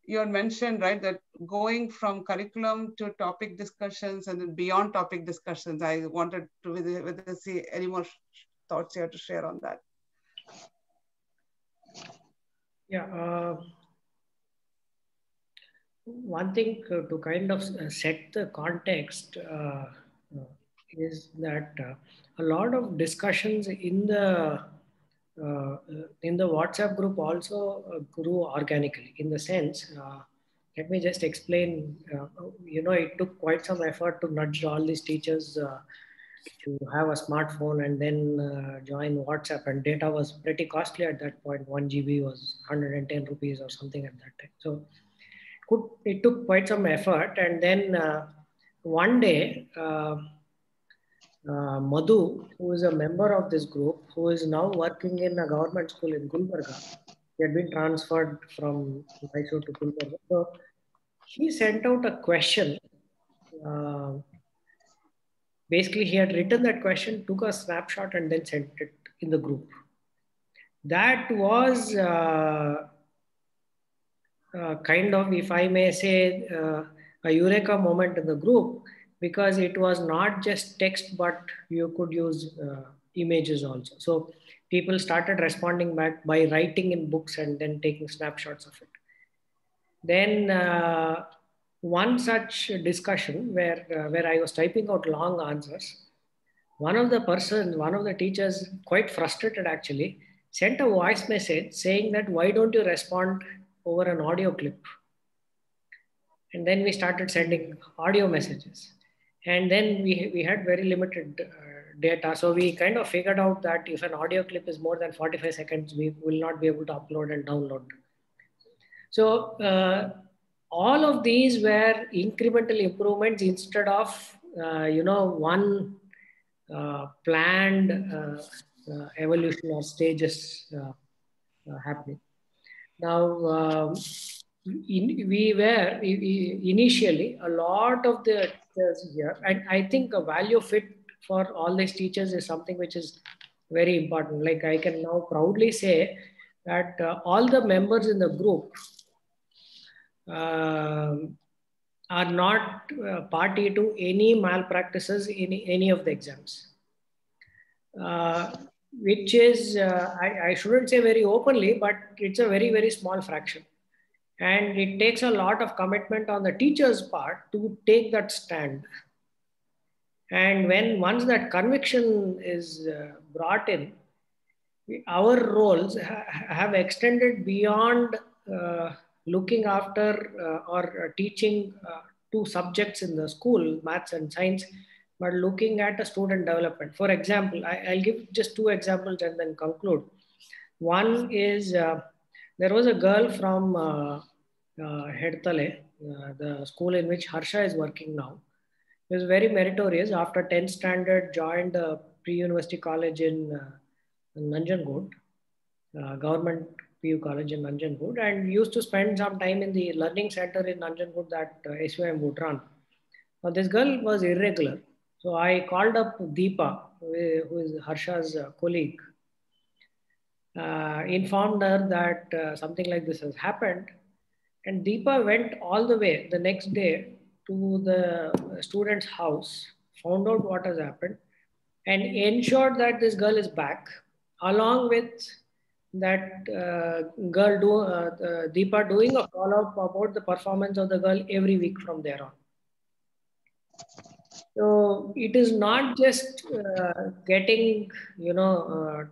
you had mentioned, right, that going from curriculum to topic discussions and then beyond topic discussions. I wanted to see any more thoughts you have to share on that. Yeah, one thing to kind of set the context is that a lot of discussions in the WhatsApp group also grew organically, in the sense, let me just explain, it took quite some effort to nudge all these teachers to have a smartphone and then join WhatsApp, and data was pretty costly at that point. 1 GB was 110 rupees or something at that time. So it took quite some effort. And then one day, Madhu, who is a member of this group, who is now working in a government school in Gulbarga. He had been transferred from Mysuru to Gulbarga. So he sent out a question. Basically, he had written that question, took a snapshot, and then sent it in the group. That was kind of, if I may say, a eureka moment in the group, because it was not just text, but you could use images also. So people started responding back by writing in books and then taking snapshots of it. Then one such discussion where I was typing out long answers, one of the teachers, quite frustrated actually, sent a voice message saying that, why don't you respond over an audio clip? And then we started sending audio messages. And then we had very limited data. So we kind of figured out that if an audio clip is more than 45 seconds, we will not be able to upload and download. So all of these were incremental improvements instead of, one planned evolution or stages happening. Now, we were initially a lot of the teachers here, and I think a value fit for all these teachers is something which is very important. Like, I can now proudly say that all the members in the group are not party to any malpractices in any of the exams. Which is, I shouldn't say very openly, but it's a very, very small fraction. And it takes a lot of commitment on the teacher's part to take that stand. And once that conviction is brought in, our roles have extended beyond looking after or teaching two subjects in the school, maths and science, but looking at a student development. For example, I'll give just two examples and then conclude. One is, there was a girl from Hedtale, the school in which Harsha is working now. She was very meritorious. After 10th standard, joined a pre-university college in Nanjangud, government PU college in Nanjangud, and used to spend some time in the learning center in Nanjangud that SUM would run. Now, this girl was irregular. So I called up Deepa, who is Harsha's colleague, informed her that something like this has happened. And Deepa went all the way the next day to the student's house, found out what has happened, and ensured that this girl is back, along with that Deepa doing a follow-up about the performance of the girl every week from there on. So it is not just getting,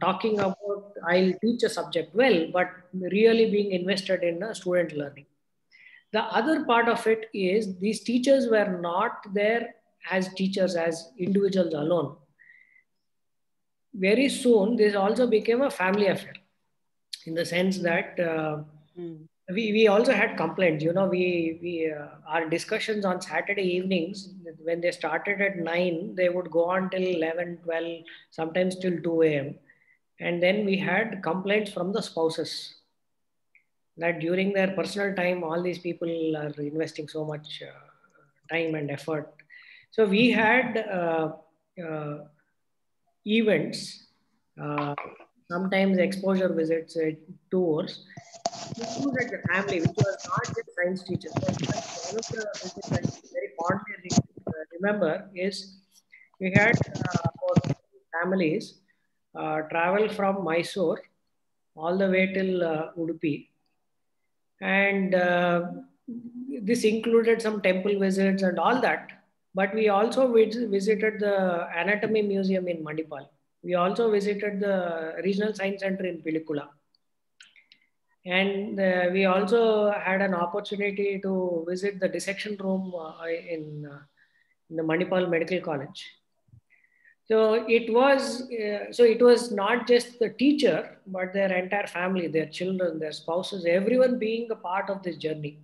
talking about I'll teach a subject well, but really being invested in student learning. The other part of it is these teachers were not there as teachers, as individuals alone. Very soon, this also became a family affair, in the sense that we also had complaints. Our discussions on Saturday evenings, when they started at 9, they would go on till 11, 12, sometimes till 2 a.m. And then we had complaints from the spouses that during their personal time, all these people are investing so much time and effort. So we had events, sometimes exposure visits, tours, included the family, which was not just science teachers. One of the visits I very fondly remember is we had families travel from Mysore all the way till Udupi. And this included some temple visits and all that. But we also visited the Anatomy Museum in Manipal. We also visited the Regional Science Center in Pilikula. And we also had an opportunity to visit the dissection room in the Manipal Medical College. So it was not just the teacher, but their entire family, their children, their spouses, everyone being a part of this journey.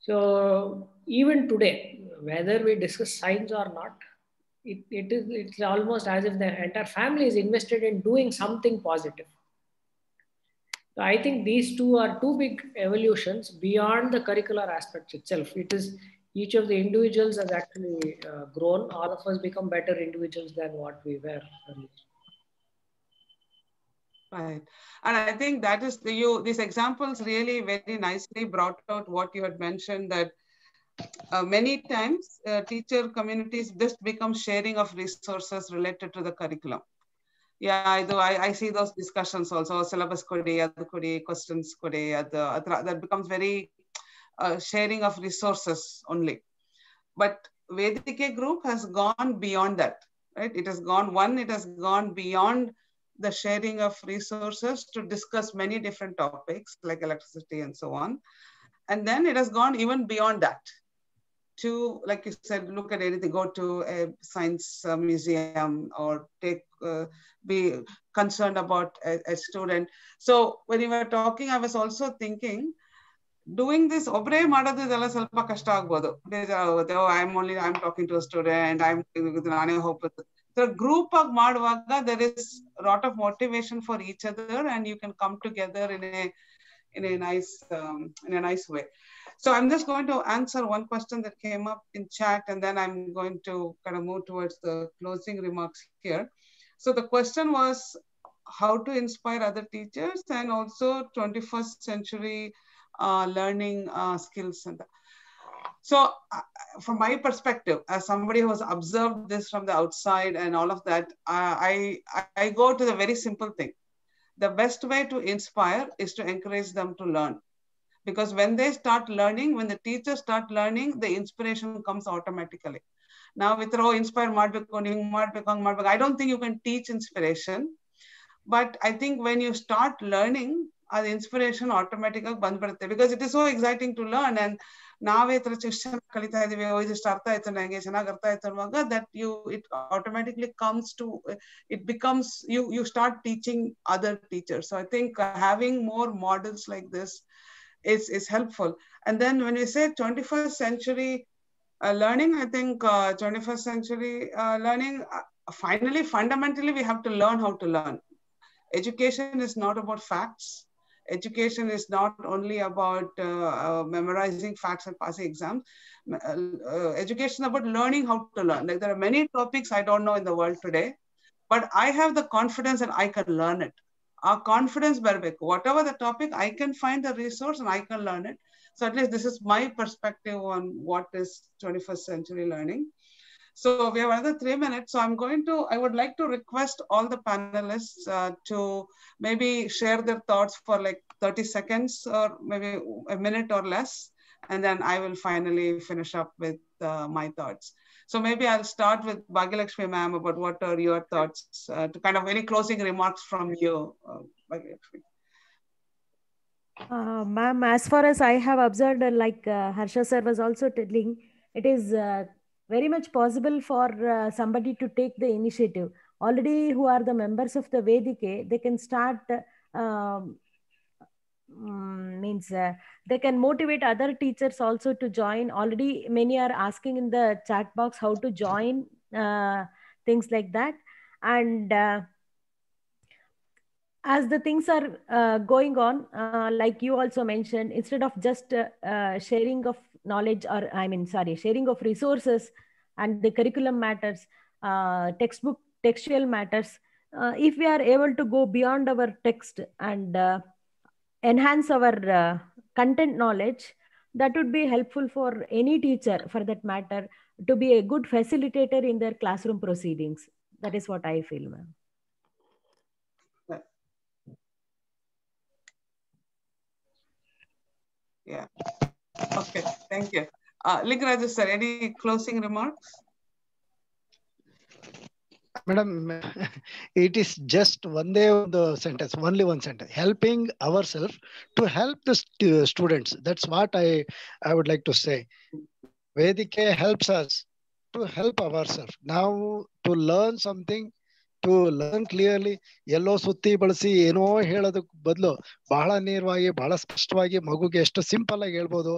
So even today, whether we discuss science or not, it's almost as if the entire family is invested in doing something positive. So I think these two are two big evolutions beyond the curricular aspects itself. It is each of the individuals has actually grown. All of us become better individuals than what we were earlier. Right. And I think that is these examples really very nicely brought out what you had mentioned, that many times teacher communities just become sharing of resources related to the curriculum. Yeah, I see those discussions also, syllabus questions that becomes very sharing of resources only. But Vedike group has gone beyond that, right? It has gone beyond the sharing of resources to discuss many different topics like electricity and so on. And then it has gone even beyond that to, like you said, look at anything, go to a science museum or be concerned about a student. So when you were talking, I was also thinking, doing this ಒಬ್ಬರೇ ಮಾಡೋದಿದೆಲ್ಲ ಸ್ವಲ್ಪ ಕಷ್ಟ ಆಗ್ಬೋದು. I'm talking to a student, ನಾನೇ ಹೋಗ್ಬೋದು. So group ಆಗಿ ಮಾಡುವಾಗ there is a lot of motivation for each other and you can come together in a nice way. So I'm just going to answer one question that came up in chat, and then I'm going to kind of move towards the closing remarks here. So the question was how to inspire other teachers and also 21st century learning skills. So from my perspective, as somebody who has observed this from the outside and all of that, I go to the very simple thing. The best way to inspire is to encourage them to learn. Because when they start learning, when the teachers start learning, the inspiration comes automatically. Now, with inspire, I don't think you can teach inspiration. But I think when you start learning, the inspiration automatically comes, because it is so exciting to learn. And now that it automatically comes to, it becomes, you start teaching other teachers. So I think having more models like this is helpful. And then when we say 21st century learning, I think 21st century learning, finally, fundamentally, we have to learn how to learn. Education is not about facts. Education is not only about memorizing facts and passing exams. Education is about learning how to learn. Like, there are many topics I don't know in the world today, but I have the confidence that I can learn it. Our confidence, whatever the topic, I can find the resource and I can learn it. So at least this is my perspective on what is 21st century learning. So we have another 3 minutes. So I would like to request all the panelists to maybe share their thoughts for like 30 seconds or maybe a minute or less. And then I will finally finish up with my thoughts. So maybe I'll start with Bhagyalakshmi ma'am about what are your thoughts, to kind of any closing remarks from you, Bhagyalakshmi. Ma'am, as far as I have observed, like Harsha sir was also telling, it is very much possible for somebody to take the initiative. Already who are the members of the Vedike, they can start, they can motivate other teachers also to join. Already many are asking in the chat box how to join, things like that. And as the things are going on, like you also mentioned, instead of just sharing of knowledge, or sharing of resources and the curriculum matters, textual matters, if we are able to go beyond our text and enhance our content knowledge, that would be helpful for any teacher, for that matter, to be a good facilitator in their classroom proceedings. That is what I feel, ma'am. Yeah. Okay. Thank you. Lingaraju sir, any closing remarks? Madam, it is just only one sentence. Helping ourselves to help the students. That's what I would like to say. Vedike helps us to help ourselves. Now, to learn something, to learn clearly. ಎಲ್ಲೋ ಸುತ್ತಿ ಬಳಸಿ ಏನೋ ಹೇಳೋದಕ್ ಬದಲು ಬಹಳ ನೇರವಾಗಿ, ಬಹಳ ಸ್ಪಷ್ಟವಾಗಿ ಮಗುಗೆ ಎಷ್ಟು ಸಿಂಪಲ್ ಆಗಿ ಹೇಳ್ಬೋದು,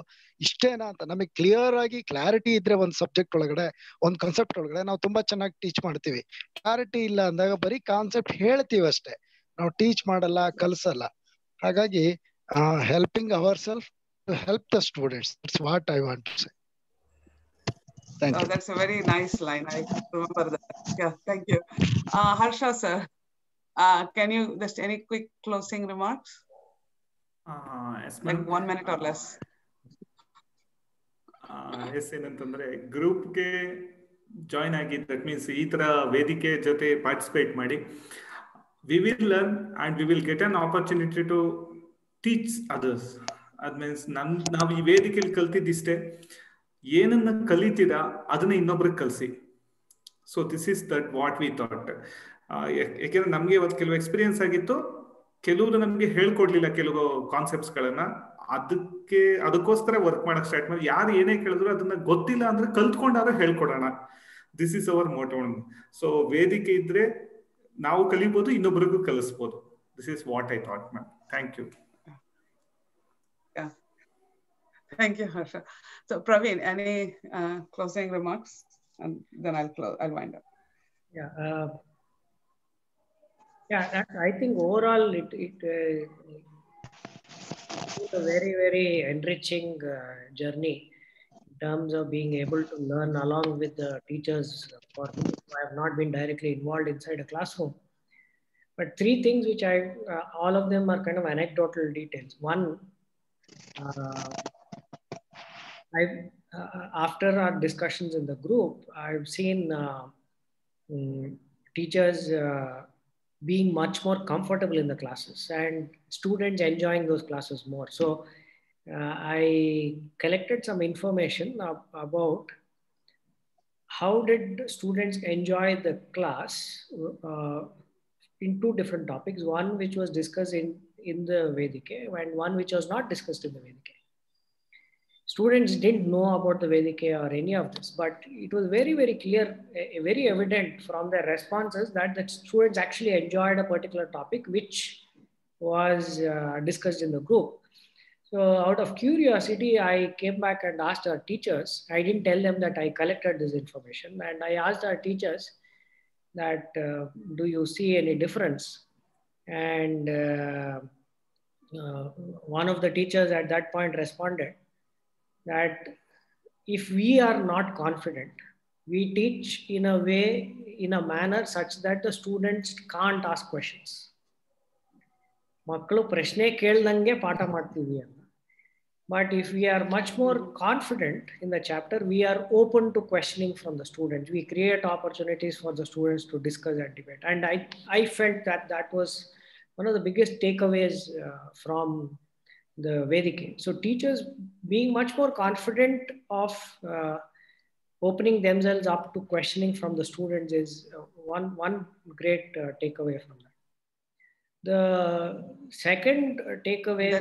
ಇಷ್ಟೇನಾ ಅಂತ ನಮಗೆ ಕ್ಲಿಯರ್ ಆಗಿ ಕ್ಲಾರಿಟಿ ಇದ್ರೆ ಒಂದ್ ಸಬ್ಜೆಕ್ಟ್ ಒಳಗಡೆ, ಒಂದ್ ಕಾನ್ಸೆಪ್ಟ್ ಒಳಗಡೆ ನಾವು ತುಂಬಾ ಚೆನ್ನಾಗಿ ಟೀಚ್ ಮಾಡ್ತೀವಿ. ಕ್ಲಾರಿಟಿ ಇಲ್ಲ ಅಂದಾಗ ಬರೀ ಕಾನ್ಸೆಪ್ಟ್ ಹೇಳ್ತೀವಿ ಅಷ್ಟೇ, ನಾವು ಟೀಚ್ ಮಾಡಲ್ಲ, ಕಲ್ಸಲ್ಲ. ಹಾಗಾಗಿ helping our self to help the students, that's what I want to say. Thank you. That's a very nice line. I remember that. Yeah, thank you. Harsha sir, can you just any quick closing remarks? Yes, like 1 minute or less. Yes, ಏನಂತಂದ್ರೆ ಗ್ರೂಪ್ಗೆ join ಆಗಿ, that means ಈ ತರ ವೇದಿಕೆ ಜೊತೆ participate ಮಾಡಿ, we will learn and we will get an opportunity to teach others. ಅದ್ means ನಾವು ಈ ವೇದಿಕೆಯಲ್ಲಿ ಕಲ್ತಿದ್ದಿಷ್ಟೇ, ಏನನ್ನ ಕಲಿತೀರಾ ಅದನ್ನ ಇನ್ನೊಬ್ರಿಗೆ ಕಲಿಸಿ. So this is that what we thought. ಯಾಕೆಂದ್ರೆ ನಮ್ಗೆ ಇವತ್ತು ಕೆಲವು ಎಕ್ಸ್ಪೀರಿಯನ್ಸ್ ಆಗಿತ್ತು, ಕೆಲವರು ನಮ್ಗೆ ಹೇಳ್ಕೊಡ್ಲಿಲ್ಲ ಕೆಲವು ಕಾನ್ಸೆಪ್ಟ್ಸ್ ಗಳನ್ನ. ಅದಕ್ಕೋಸ್ಕರ ವರ್ಕ್ ಮಾಡಕ್ ಸ್ಟಾರ್ಟ್ ಮಾಡಿ, ಯಾರು ಏನೇ ಕೇಳಿದ್ರು ಅದನ್ನ ಗೊತ್ತಿಲ್ಲ ಅಂದ್ರೆ ಕಲ್ತ್ಕೊಂಡಾದ್ರೂ ಹೇಳ್ಕೊಡೋಣ. This is our motto. So ವೇದಿಕೆ ಇದ್ರೆ ನಾವು ಕಲಿಬಹುದು, ಇನ್ನೊಬ್ರಿಗೂ ಕಲಿಸ್ಬೋದು. This is what I thought, ma'am. Thank you. Thank you, Harsha. So Praveen, any closing remarks? And then I'll wind up. I think overall it was a very, very enriching journey in terms of being able to learn along with the teachers for whom I have not been directly involved inside a classroom. But three things which all of them are kind of anecdotal details. One, after our discussions in the group, I've seen teachers being much more comfortable in the classes and students enjoying those classes more. So I collected some information about how did students enjoy the class in two different topics. One which was discussed in the Vedike and one which was not discussed in the Vedike. Students didn't know about the Vedike or any of this, but it was very, very clear, very evident from their responses that the students actually enjoyed a particular topic which was discussed in the group. So out of curiosity, I came back and asked our teachers. I didn't tell them that I collected this information, and I asked our teachers that, do you see any difference? And one of the teachers at that point responded that if we are not confident, we teach in a way, in a manner such that the students can't ask questions. Makkalu prashne keldange paಠ ಮಾಡ್ತೀವಿ ಅಂತ. But if we are much more confident in the chapter, we are open to questioning from the students. We create opportunities for the students to discuss and debate. And I felt that was one of the biggest takeaways from the Vedike. So teachers being much more confident of opening themselves up to questioning from the students is one great takeaway from that. The second takeaway,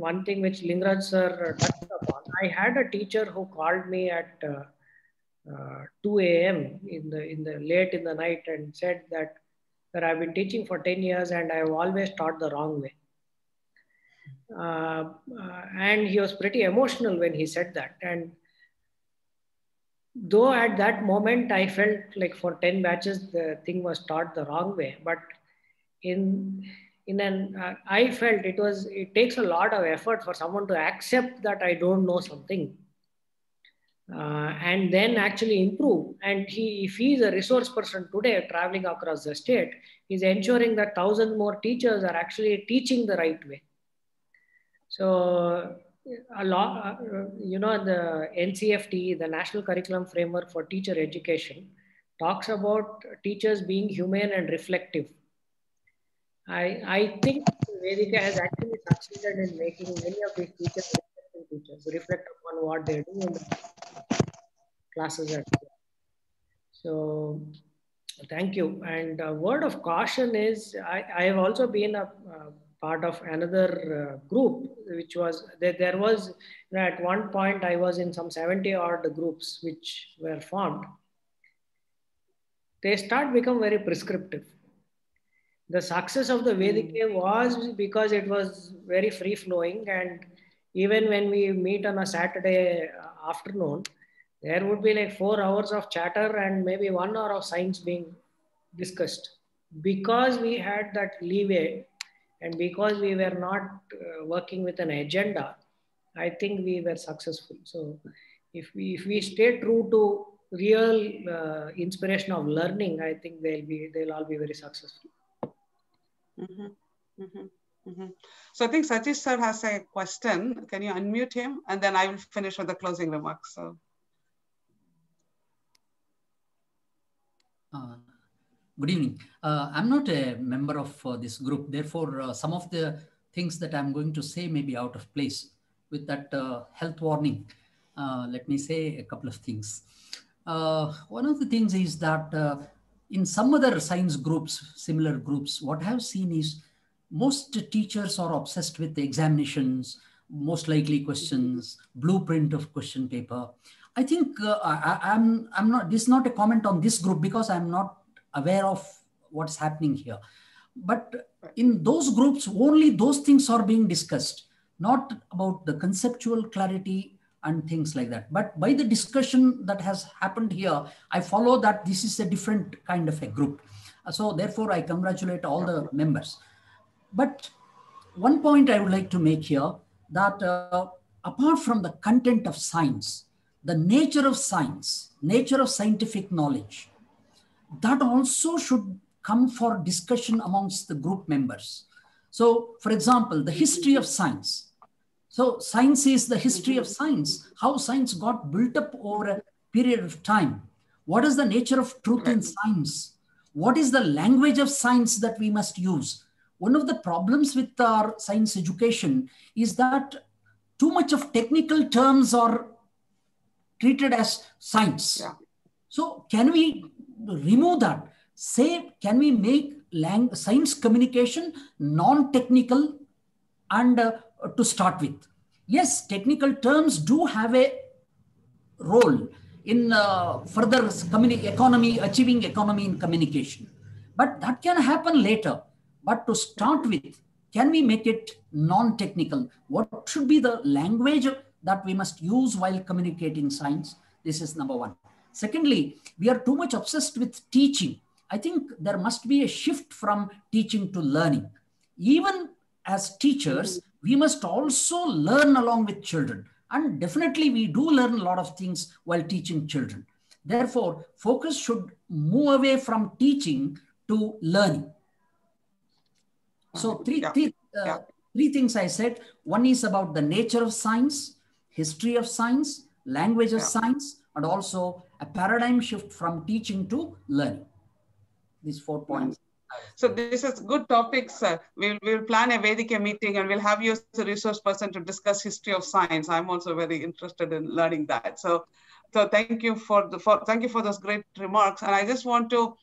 one thing which Lingraj sir touched upon, I had a teacher who called me at 2 a.m. in the late in the night and said that I've been teaching for 10 years and I've always taught the wrong way. And he was pretty emotional when he said that. And though at that moment I felt like for 10 batches the thing was taught the wrong way, but I felt it takes a lot of effort for someone to accept that I don't know something and then actually improve. And if he is a resource person today traveling across the state, he's ensuring that 1,000 more teachers are actually teaching the right way. So a lot, the NCFT, the National Curriculum Framework for Teacher Education, talks about teachers being humane and reflective. I think Vedika has actually succeeded in making many of these teachers reflect upon what they do in the classes. So thank you. And a word of caution is, I have also been a part of another group, which was, there was, at one point I was in some 70 odd groups which were formed. they start become very prescriptive. The success of the Vedike was because it was very free flowing, and even when we meet on a Saturday afternoon, there would be like 4 hours of chatter and maybe 1 hour of science being discussed. Because we had that leeway and because we were not working with an agenda, I think we were successful. So if we stay true to real inspiration of learning, I think they'll all be very successful. So I think Satish sir has a question. Can you unmute him? And then I will finish with the closing remarks. So. Good evening. I'm not a member of this group. Therefore, some of the things that I'm going to say may be out of place. With that health warning, let me say a couple of things. One of the things is that in some other science groups, similar groups, what I've seen is most teachers are obsessed with the examinations, most likely questions, blueprint of question paper. I think I'm not, this is not a comment on this group because I'm not aware of what's happening here. But in those groups, only those things are being discussed, not about the conceptual clarity and things like that. But by the discussion that has happened here, I follow that this is a different kind of a group. So therefore, I congratulate all the members. But one point I would like to make here, that apart from the content of science, the nature of science, nature of scientific knowledge, that also should come for discussion amongst the group members. So, for example, the history of science. So, science is the history of science, how science got built up over a period of time. What is the nature of truth in science? What is the language of science that we must use? One of the problems with our science education is that too much of technical terms are treated as science. Yeah. So can we remove that? Say, can we make science communication non-technical and to start with? Yes, technical terms do have a role in further achieving economy in communication. But that can happen later. But to start with, can we make it non-technical? What should be the language that we must use while communicating science? This is number one. Secondly, we are too much obsessed with teaching. I think there must be a shift from teaching to learning. Even as teachers, we must also learn along with children. And definitely we do learn a lot of things while teaching children. Therefore, focus should move away from teaching to learning. So three things I said. One is about the nature of science, history of science, language of science, and also a paradigm shift from teaching to learning. These 4 points. So this is good topics. We'll plan a Vedike meeting and we'll have you as a resource person to discuss history of science. I'm also very interested in learning that. So thank you for those great remarks. And I just want to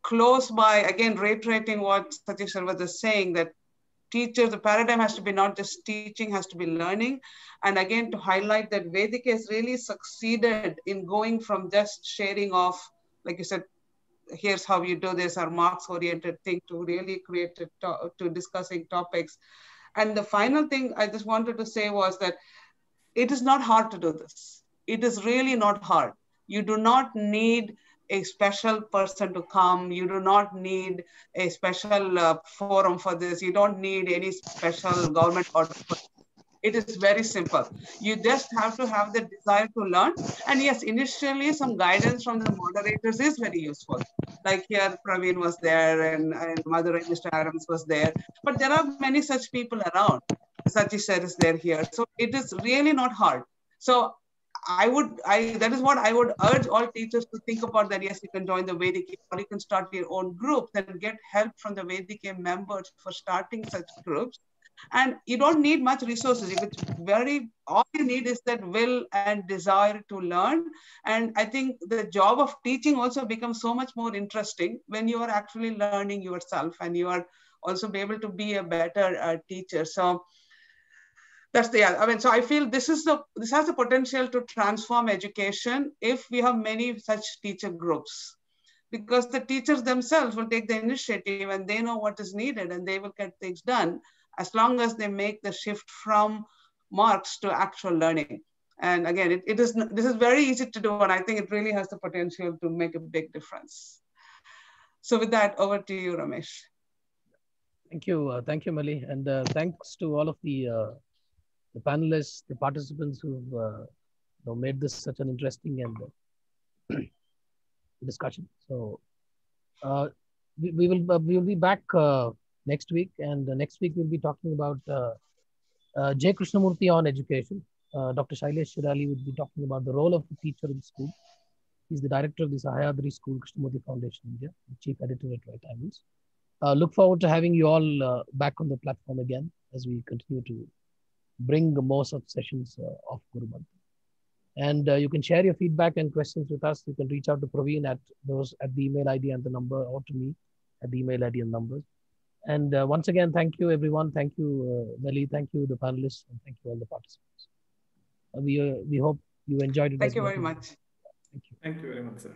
close by again reiterating what Satish sir was just saying, that teachers, the paradigm has to be not just teaching, has to be learning. And again, to highlight that Vedike has really succeeded in going from just sharing of, like you said, here's how you do this, or marks-oriented thing, to really create to discussing topics. And the final thing I just wanted to say was that it is not hard to do this. It is really not hard. You do not need a special person to come. You do not need a special forum for this. You don't need any special government order. It is very simple. You just have to have the desire to learn. And yes, initially some guidance from the moderators is very useful. Like here, Praveen was there and Madurai, Mr. Adams was there. But there are many such people around. Satish sir is there here. So it is really not hard. So that is what I would urge all teachers to think about, that yes, you can join the Vedike or you can start your own group and get help from the Vedike members for starting such groups. And you don't need much resources. All you need is that will and desire to learn. And I think the job of teaching also becomes so much more interesting when you are actually learning yourself and you are also be able to be a better teacher. So that's so I feel this has the potential to transform education if we have many such teacher groups. because the teachers themselves will take the initiative and they know what is needed and they will get things done as long as they make the shift from marks to actual learning. And again, this is very easy to do, and I think it really has the potential to make a big difference. So with that, over to you, Ramesh. Thank you, Mali, and thanks to all of the panelists, the participants who've made this such an interesting and discussion. So we will be back next week, and next week we'll be talking about J. Krishnamurthy on education. Dr. Shailesh Shirali will be talking about the role of the teacher in school. He's the director of the Sahyadri School Krishnamurthy Foundation India, the chief editor at Right Angles. Look forward to having you all back on the platform again as we continue to bring more such sessions of Guru Mantra. And you can share your feedback and questions with us. You can reach out to Praveen at the email ID and the number, or to me at the email ID and numbers. And once again, thank you, everyone. Thank you, Meli. Thank you, the panelists, and thank you, all the participants. We hope you enjoyed it. Thank you very much. Thank you. Thank you very much, sir.